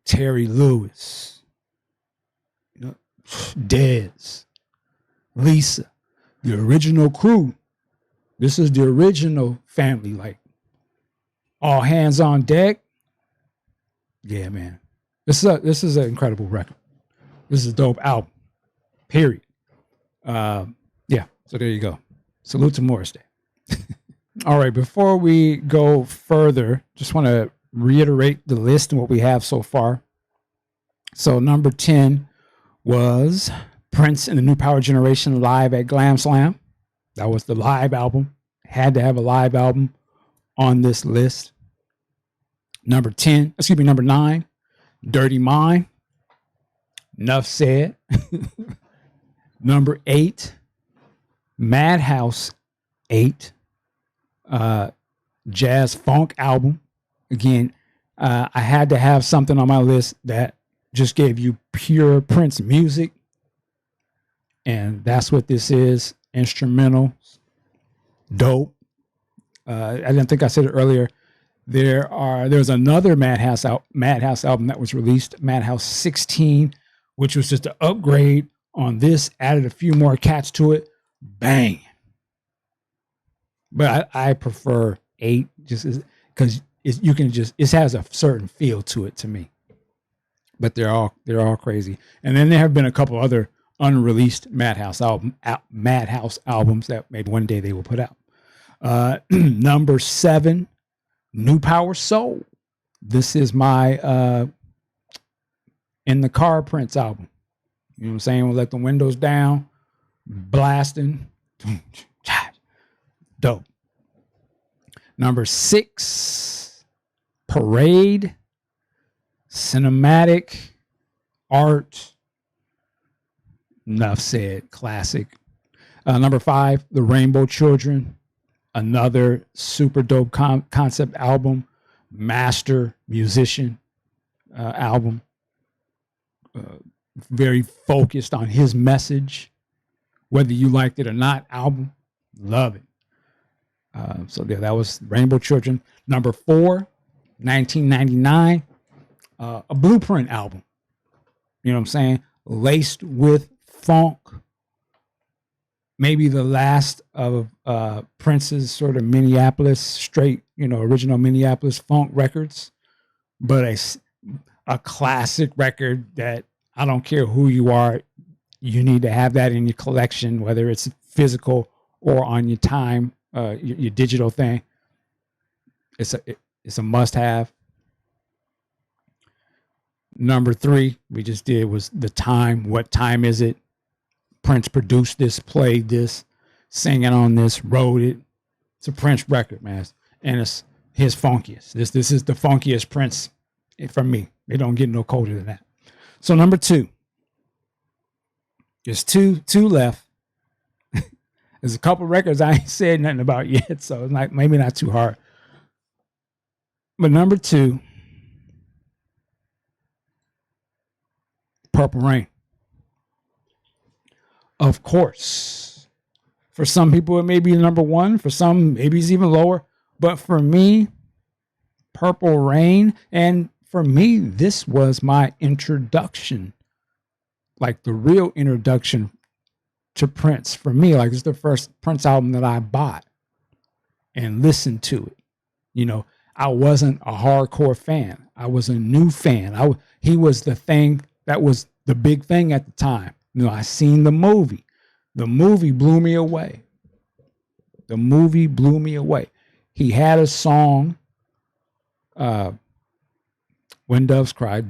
A: Terry Lewis, Dez, Lisa, the original crew. This is the original family, like all hands on deck. Yeah, man. This is an incredible record. This is a dope album. Period. So there you go. Salute to Morris Day. All right, before we go further, just want to reiterate the list and what we have so far. So number 10 was Prince and the New Power Generation live at Glam Slam. That was the live album. Had to have a live album on this list. Number 9, Dirty Mind. Enough said. Number 8, Madhouse 8. Jazz Funk album. Again, I had to have something on my list that just gave you pure Prince music. And that's what this is. Instrumental. Dope. I didn't think I said it earlier. There's another Madhouse album that was released, Madhouse 16, which was just an upgrade on this, added a few more cats to it. Bang. But I prefer 8 just because it has a certain feel to it to me. But they're all crazy. And then there have been a couple other unreleased Madhouse albums that maybe one day they will put out. Number 7, New Power Soul. This is my In the Car Prince album. You know what I'm saying? We'll let the windows down, blasting. Dope. Number 6, Parade, Cinematic, Art. Enough said, classic. Number 5, The Rainbow Children, another super dope concept album, master musician album. Very focused on his message, whether you liked it or not. Album, love it. So yeah, that was Rainbow Children. Number 4, 1999, a Blueprint album. You know what I'm saying? Laced with funk. Maybe the last of Prince's sort of Minneapolis straight, original Minneapolis funk records, but a classic record that I don't care who you are, you need to have that in your collection, whether it's physical or on your time, your digital thing. It's a must-have. Number 3 we just did was The Time. What Time Is It? Prince produced this, played this, singing on this, wrote it. It's a Prince record, man, and it's his funkiest. This is the funkiest Prince from me. It don't get no colder than that. So number 2. There's two left. There's a couple records I ain't said nothing about yet, so it's like maybe not too hard. But number 2, Purple Rain. Of course. For some people, it may be number 1. For some, maybe it's even lower. But for me, Purple Rain, and for me, this was my introduction, like the real introduction to Prince for me. Like it's the first Prince album that I bought and listened to it. You know, I wasn't a hardcore fan. I was a new fan. He was the thing that was the big thing at the time. You know, I seen the movie. The movie blew me away. The movie blew me away. He had a song, When Doves Cry,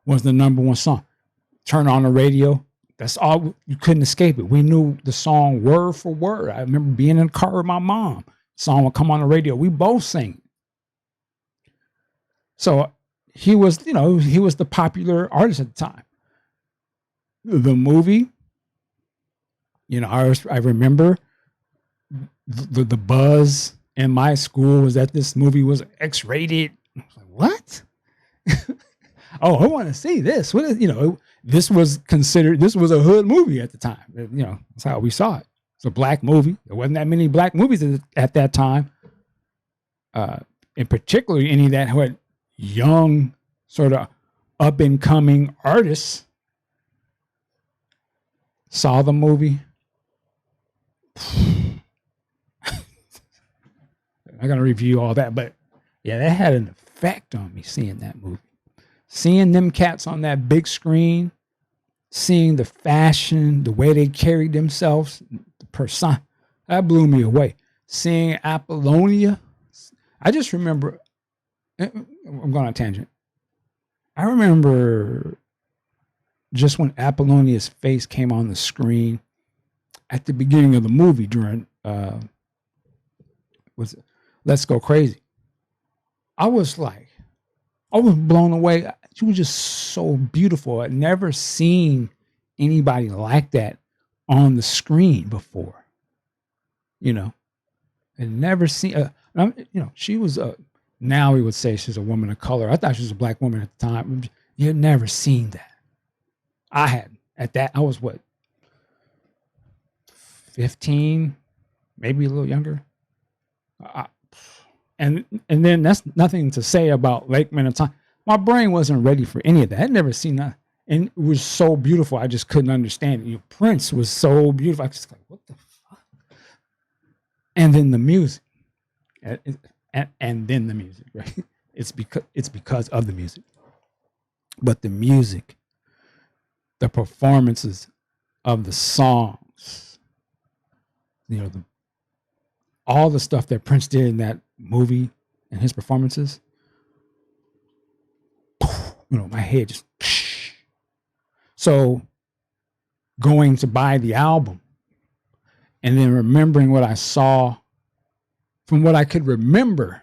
A: was the number one song. Turn on the radio. That's all. You couldn't escape it. We knew the song word for word. I remember being in the car with my mom. The song would come on the radio. We both sang. So he was, you know, he was the popular artist at the time. The movie, you know, I remember the buzz in my school was that this movie was X-rated. I was like, what? Oh, I want to see this. What is, you know, this was a hood movie at the time. You know, that's how we saw it. It's a black movie. There wasn't that many black movies at that time. In particular, any that had young, sort of up and coming artists saw the movie. I'm not gonna review all that, but yeah, that had an effect on me seeing that movie. Seeing them cats on that big screen, seeing the fashion, the way they carried themselves, the person, that blew me away. Seeing Apollonia, I just remember, I'm going on a tangent. I remember just when Apollonia's face came on the screen at the beginning of the movie during, was it Let's Go Crazy. I was blown away. She was just so beautiful. I'd never seen anybody like that on the screen before. You know, I'd never seen, you know, she was now we would say she's a woman of color. I thought she was a black woman at the time. You had never seen that. I had at that. I was what, 15, maybe a little younger. And then that's nothing to say about Lakeman and time. My brain wasn't ready for any of that. I'd never seen that. And it was so beautiful. I just couldn't understand it. You know, Prince was so beautiful. I was just like, what the fuck? And then the music. And then the music, right? It's because of the music. But the music, the performances of the songs, you know, all the stuff that Prince did in that movie and his performances, you know, my head just. So going to buy the album and then remembering what I saw from what I could remember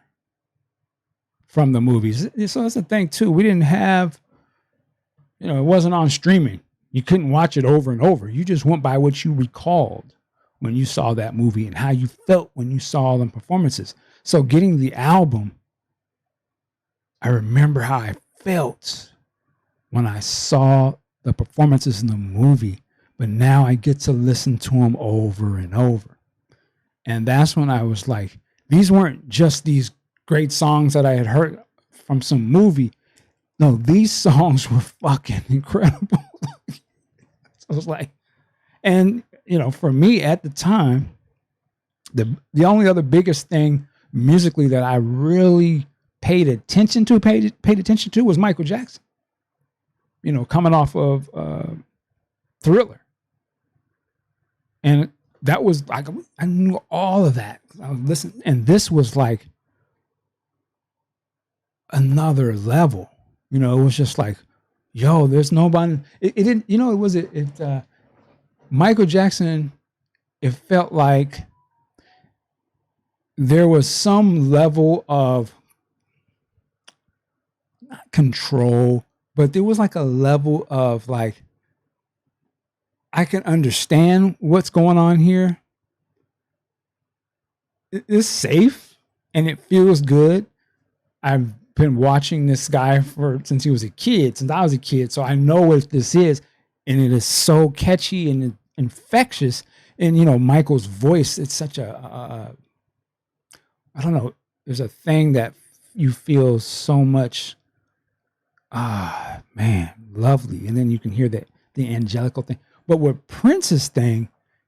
A: from the movies. So that's the thing too. We didn't have, you know, it wasn't on streaming. You couldn't watch it over and over. You just went by what you recalled when you saw that movie and how you felt when you saw them performances. So getting the album, I remember how I felt when I saw the performances in the movie, but now I get to listen to them over and over. And that's when I was like, these weren't just these great songs that I had heard from some movie. No, these songs were fucking incredible. So I was like, and you know, for me at the time, the only other biggest thing musically that I really paid attention to was Michael Jackson. You know, coming off of Thriller. And that was like, I knew all of that. I was listening, and this was like another level. You know, it was just like, yo, there's nobody. It didn't, you know, it was Michael Jackson, it felt like there was some level of not control, but there was like a level of like, I can understand what's going on here. It's safe and it feels good. I've been watching this guy since I was a kid, so I know what this is, and it is so catchy and infectious. And you know, Michael's voice, it's such I don't know, there's a thing that you feel so much, man, lovely. And then you can hear the angelical thing. But with Prince's thing,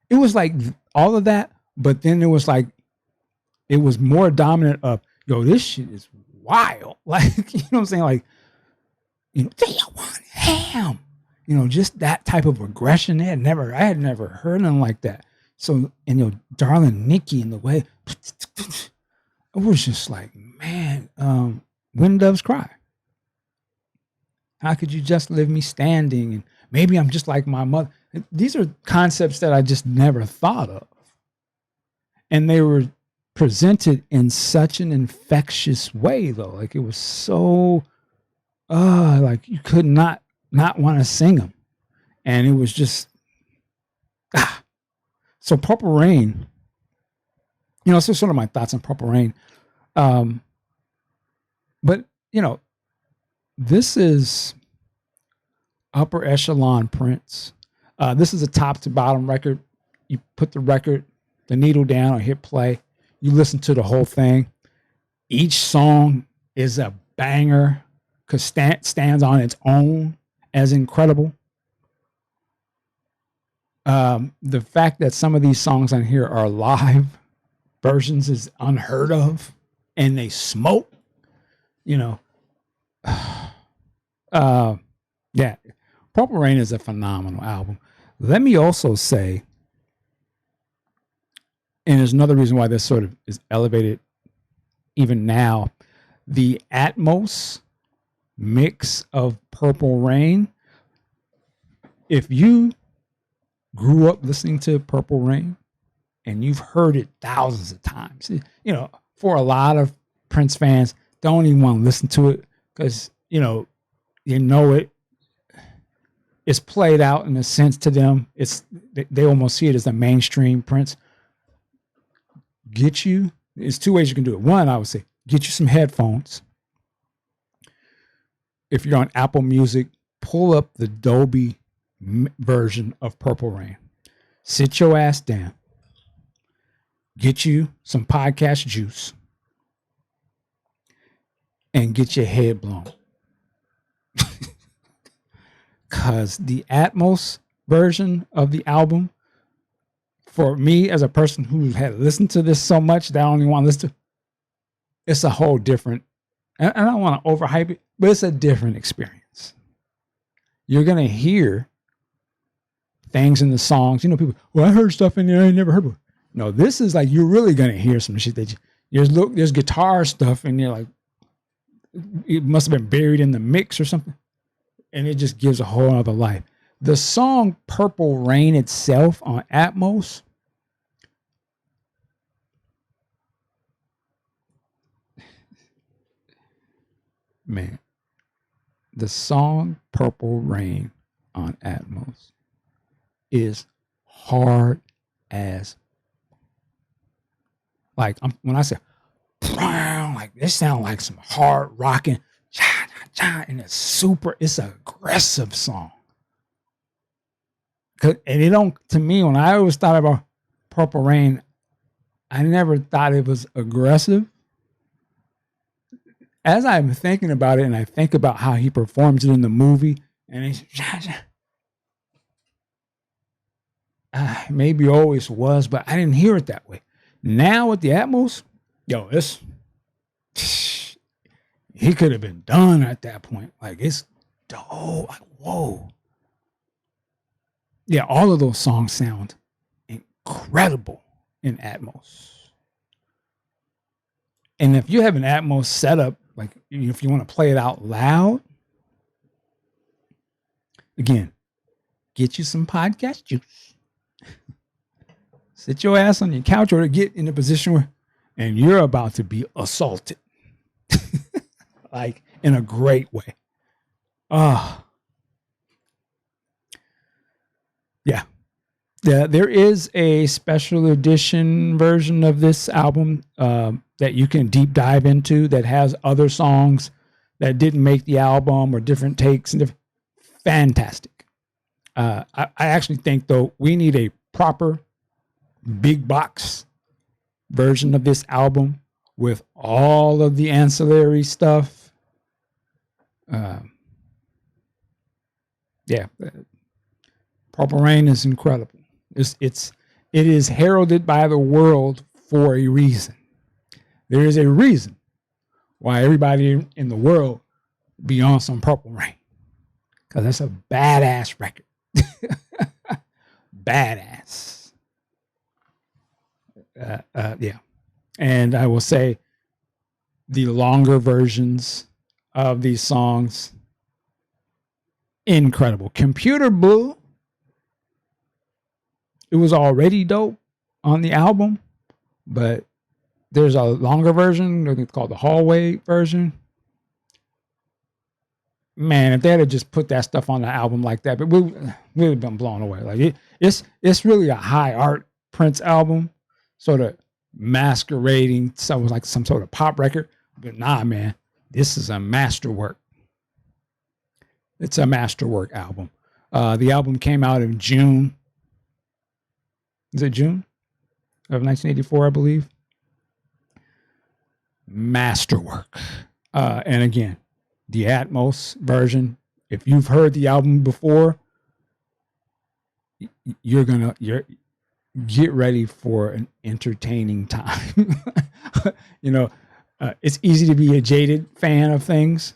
A: It was like all of that, but then it was like it was more dominant of, yo, this shit is wild. Like, you know what I'm saying? Like, do you want ham? Just that type of aggression. I had never heard nothing like that. So, and darling Nikki, and the way it was just like, man, when doves cry. How could you just leave me standing? And maybe I'm just like my mother. These are concepts that I just never thought of. And they were presented in such an infectious way, though. Like, it was so, like, you could not want to sing them. And it was just, So Purple Rain, so sort of my thoughts on Purple Rain. But, this is upper echelon Prince. This is a top to bottom record. You put the needle down or hit play. You listen to the whole thing. Each song is a banger because stands on its own as incredible. The fact that some of these songs on here are live versions is unheard of, and they smoke. Yeah, Purple Rain is a phenomenal album. Let me also say, and there's another reason why this sort of is elevated even now, the Atmos mix of Purple Rain. If you grew up listening to Purple Rain and you've heard it thousands of times, for a lot of Prince fans, don't even want to listen to it because, it's played out in a sense to them. They almost see it as a mainstream Prince. There's two ways you can do it. One, I would say, get you some headphones. If you're on Apple Music, pull up the Dolby version of Purple Rain. Sit your ass down. Get you some podcast juice. And get your head blown. Because the Atmos version of the album, for me as a person who had listened to this so much that I only want to listen to, it's a whole different, and I don't want to overhype it, but it's a different experience. You're going to hear things in the songs. People, well, I heard stuff in there I never heard before. No, this is like, you're really going to hear some shit that there's guitar stuff and you're like, it must have been buried in the mix or something. And it just gives a whole other life. The song Purple Rain itself on Atmos, man, the song Purple Rain on Atmos is hard as, like, when I say, like, this sounds like some hard rocking, and it's an aggressive song. And to me, when I always thought about Purple Rain, I never thought it was aggressive. As I'm thinking about it, and I think about how he performs it in the movie, and he's maybe always was, but I didn't hear it that way. Now with the Atmos, he could have been done at that point. Like, it's dope. Like, whoa. Yeah, all of those songs sound incredible in Atmos. And if you have an Atmos setup, like if you want to play it out loud, again, get you some podcast juice. Sit your ass on your couch or get in a position where, and you're about to be assaulted. Like, in a great way. Yeah. There is a special edition version of this album that you can deep dive into that has other songs that didn't make the album or different takes and fantastic. I actually think, though, we need a proper big box version of this album with all of the ancillary stuff. Purple Rain is incredible. It's it is heralded by the world for a reason. There is a reason why everybody in the world be on some Purple Rain, because that's a badass record. Badass. Yeah. And I will say the longer versions of these songs, incredible. Computer Blue, it was already dope on the album, but there's a longer version. It's called the Hallway version. Man, if they had just put that stuff on the album like that, but we would have been blown away. Like it's really a high art Prince album, sort of masquerading something like some sort of pop record. But nah, man, this is a masterwork. It's a masterwork album. The album came out in June. Is it June of 1984, I believe? Masterwork. And again, the Atmos version. If you've heard the album before, you're get ready for an entertaining time. It's easy to be a jaded fan of things,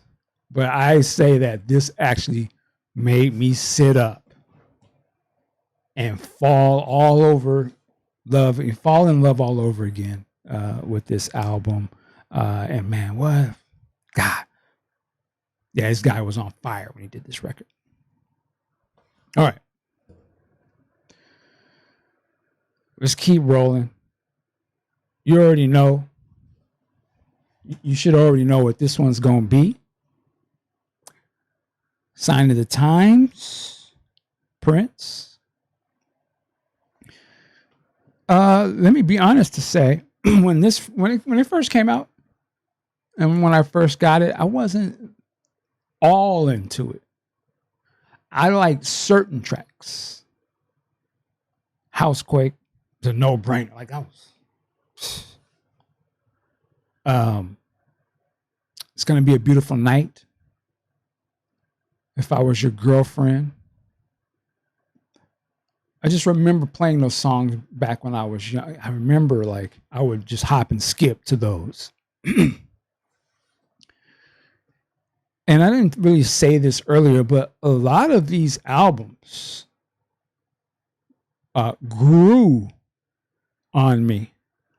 A: but I say that this actually made me sit up and fall in love all over again with this album. And man, what God. Yeah, this guy was on fire when he did this record. All right. Let's keep rolling. You already know. You should already know what this one's going to be. Sign of the Times, Prince. Let me be honest to say, when it first came out, and when I first got it, I wasn't all into it. I liked certain tracks. Housequake, it's a no-brainer. Like I was. It's gonna be a beautiful night. If I was your girlfriend. I just remember playing those songs back when I was young. I remember like I would just hop and skip to those. And I didn't really say this earlier, but a lot of these albums grew on me.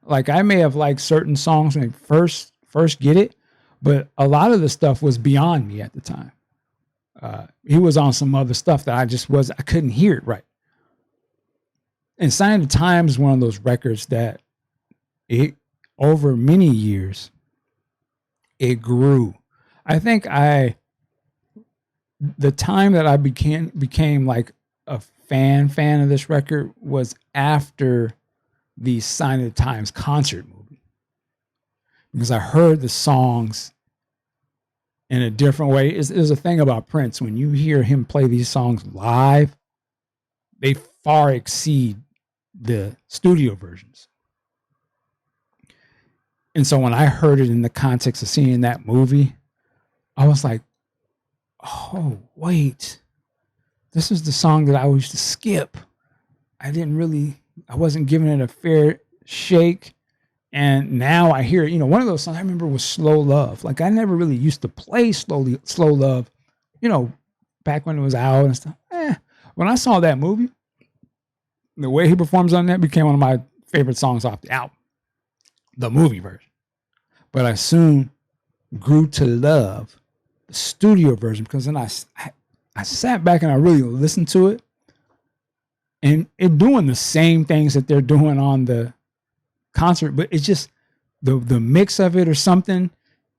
A: Like I may have liked certain songs when I first get it, but a lot of the stuff was beyond me at the time. He was on some other stuff that I couldn't hear it right. And Sign of the Times is one of those records that over many years, it grew. I think the time that I became like a fan of this record was after the Sign of the Times concert movie, because I heard the songs in a different way. There's a thing about Prince. When you hear him play these songs live, they far exceed the studio versions. And so when I heard it in the context of seeing that movie, I was like, oh, wait, this is the song that I used to skip. I wasn't giving it a fair shake. And now I hear it. One of those songs I remember was Slow Love. Like I never really used to play Slow Love, back when it was out and stuff. When I saw that movie, the way he performs on that became one of my favorite songs off the album, the movie version. But I soon grew to love the studio version, because then I sat back and I really listened to it, and it doing the same things that they're doing on the concert, but it's just the mix of it or something.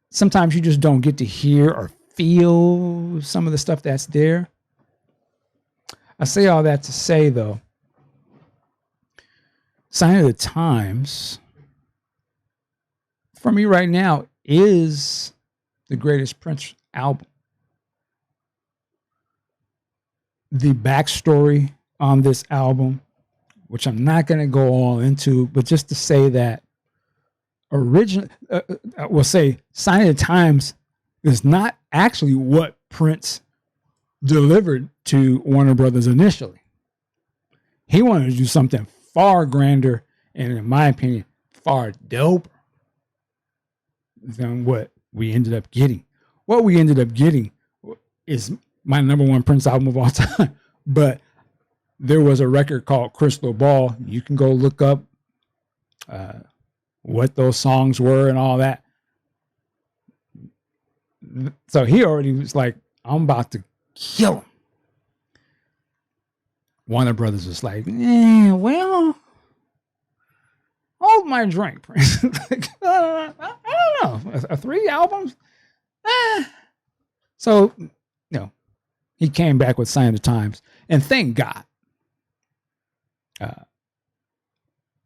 A: Sometimes you just don't get to hear or feel some of the stuff that's there. I say all that to say, though, Sign of the Times, for me right now, is the greatest Prince album. The backstory on this album, which I'm not going to go all into, but just to say that we'll say Sign of the Times is not actually what Prince delivered to Warner Brothers initially. He wanted to do something far grander and, in my opinion, far doper than what we ended up getting. What we ended up getting is my number one Prince album of all time. But there was a record called Crystal Ball. You can go look up what those songs were and all that. So he already was like, I'm about to kill him. Warner Brothers was like, well, hold my drink, Prince. Like, I don't know. 3 albums? So, he came back with Sign of the Times. And thank God.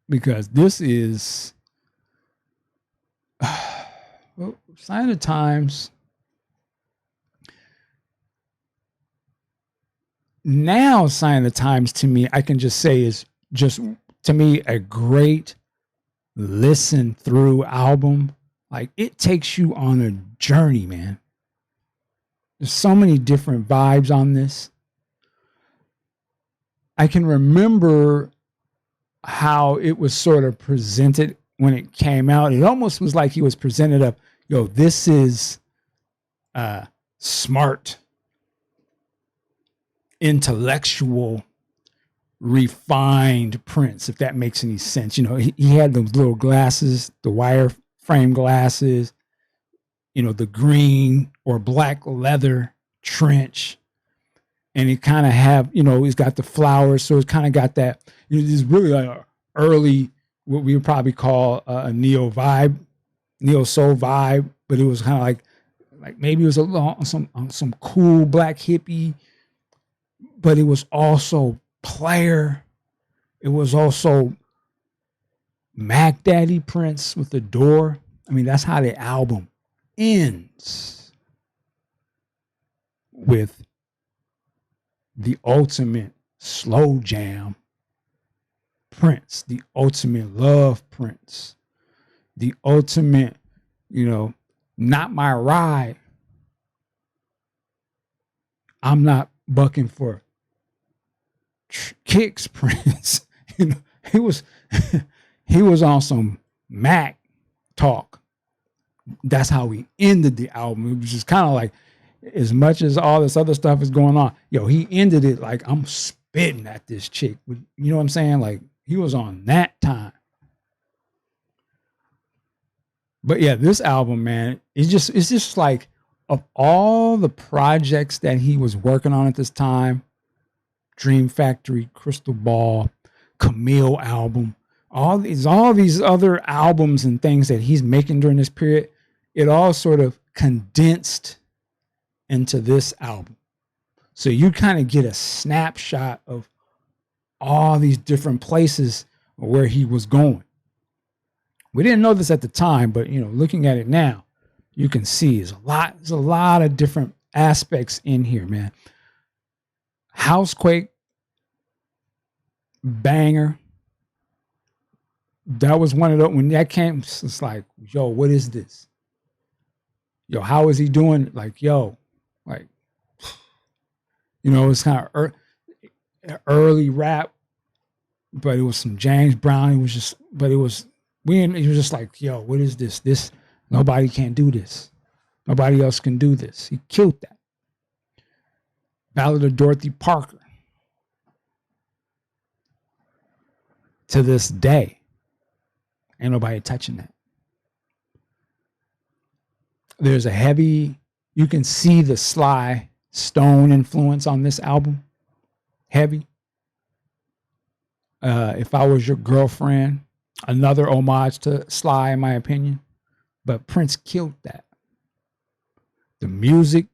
A: Because this is Sign of the Times. Now, Sign of the Times to me, I can just say is just, to me, a great listen through album. Like, it takes you on a journey, man. There's so many different vibes on this. I can remember how it was sort of presented when it came out. It almost was like he was presented of, this is smart, intellectual, refined Prince, if that makes any sense. He had those little glasses, the wire frame glasses, the green or black leather trench. And he kind of have, he's got the flowers. So it's kind of got that, it's really like an early, what we would probably call a neo soul vibe. But it was kind of like maybe it was some cool black hippie, but it was also player. It was also Mac Daddy Prince with the door. I mean, that's how the album ends, with the ultimate slow jam Prince, the ultimate love Prince, the ultimate, not my ride. I'm not bucking for kicks Prince. He was on some Mac talk. That's how we ended the album. It was just kind of like, as much as all this other stuff is going on, he ended it like, I'm spitting at this chick. You know what I'm saying? Like, he was on that time. But yeah, this album, man, it's just like, of all the projects that he was working on at this time, Dream Factory, Crystal Ball, Camille album, all these other albums and things that he's making during this period, it all sort of condensed into this album. So you kind of get a snapshot of all these different places where he was going. We didn't know this at the time, but looking at it now, you can see there's a lot of different aspects in here, man. Housequake, banger. That was one of those, when that came, it's like, what is this? How is he doing? Like, it's kind of early rap, but it was some James Brown. It was just like, what is this? This, nobody can do this. Nobody else can do this. He killed that. Ballad of Dorothy Parker. To this day, ain't nobody touching that. There's a heavy, you can see the Sly Stone influence on this album. Heavy. If I Was Your Girlfriend, another homage to Sly, in my opinion. But Prince killed that. The music,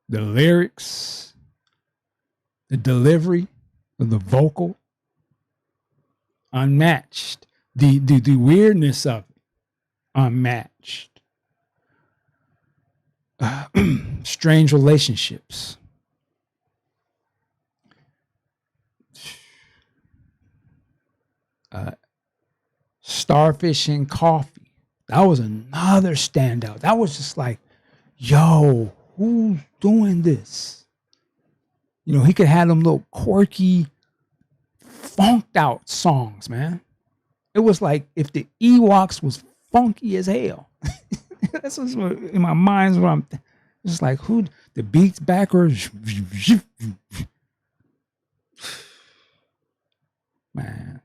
A: the lyrics, the delivery, the vocal, unmatched. The weirdness of it, unmatched. Strange Relationships. Starfish and Coffee. That was another standout. That was just like, who's doing this? He could have them little quirky funked out songs, man. It was like if the Ewoks was funky as hell. That's what's in my mind. What I'm just like, who the beats backwards. Man.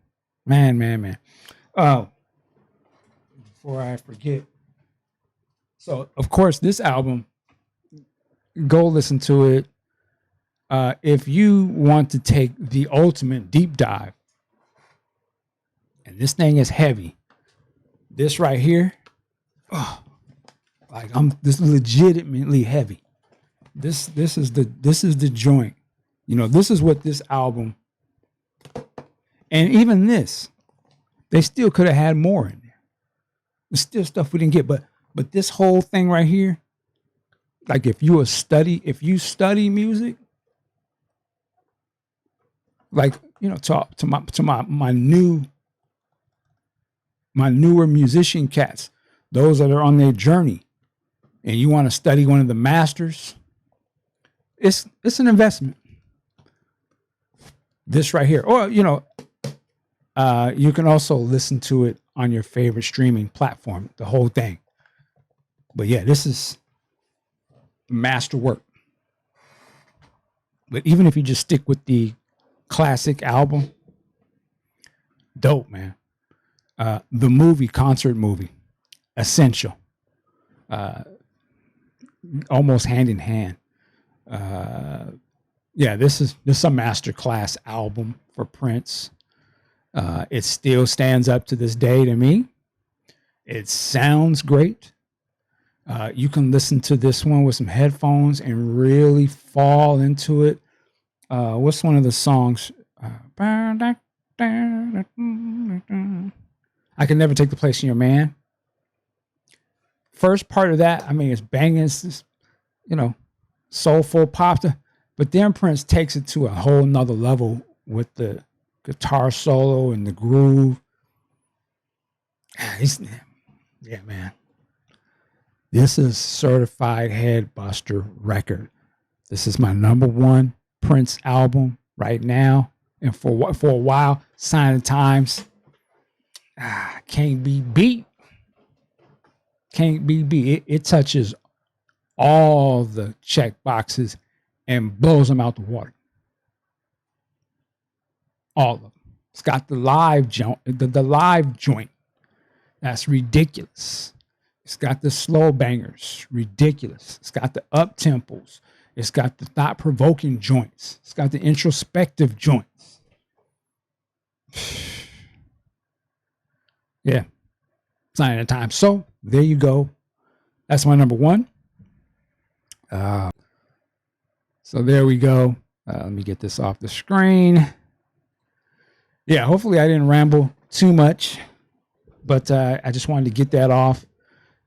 A: Oh, before I forget. So, of course, this album, go listen to it. If you want to take the ultimate deep dive, and this thing is heavy, this right here, this is legitimately heavy. This is the joint. You know, this is what this album, and even this, they still could have had more in there. There's still stuff we didn't get, but this whole thing right here, like if you study music, like, you know, talk to my newer musician cats, those that are on their journey, and you want to study one of the masters, it's an investment. This right here, or you know, you can also listen to it on your favorite streaming platform, the whole thing. But yeah, this is masterwork. But even if you just stick with the classic album, dope, man. The concert movie, essential. Almost hand in hand. Yeah, this is a masterclass album for Prince. It still stands up to this day to me. It sounds great. You can listen to this one with some headphones and really fall into it. What's one of the songs? I Can Never Take the Place of Your Man. First part of that, I mean, it's banging. It's just, you know, soulful pop. But then Prince takes it to a whole nother level with the guitar solo and the groove. Yeah, man. This is certified head buster record. This is my number one Prince album right now. And for a while, Sign of the Times. Can't be beat. Can't be beat. It touches all the check boxes and blows them out the water. All of them. It's got the live joint. The live joint. That's ridiculous. It's got the slow bangers. Ridiculous. It's got the up tempos. It's got the thought-provoking joints. It's got the introspective joints. Yeah. Sign of the Time. So there you go. That's my number one. So there we go. Let me get this off the screen. Yeah, hopefully I didn't ramble too much, but I just wanted to get that off.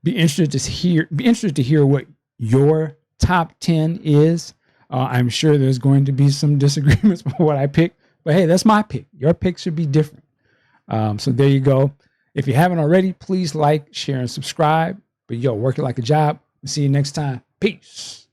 A: Be interested to hear what your top 10 is. I'm sure there's going to be some disagreements with what I picked, but hey, that's my pick. Your pick should be different. So there you go. If you haven't already, please like, share, and subscribe. But yo, work it like a job. See you next time. Peace.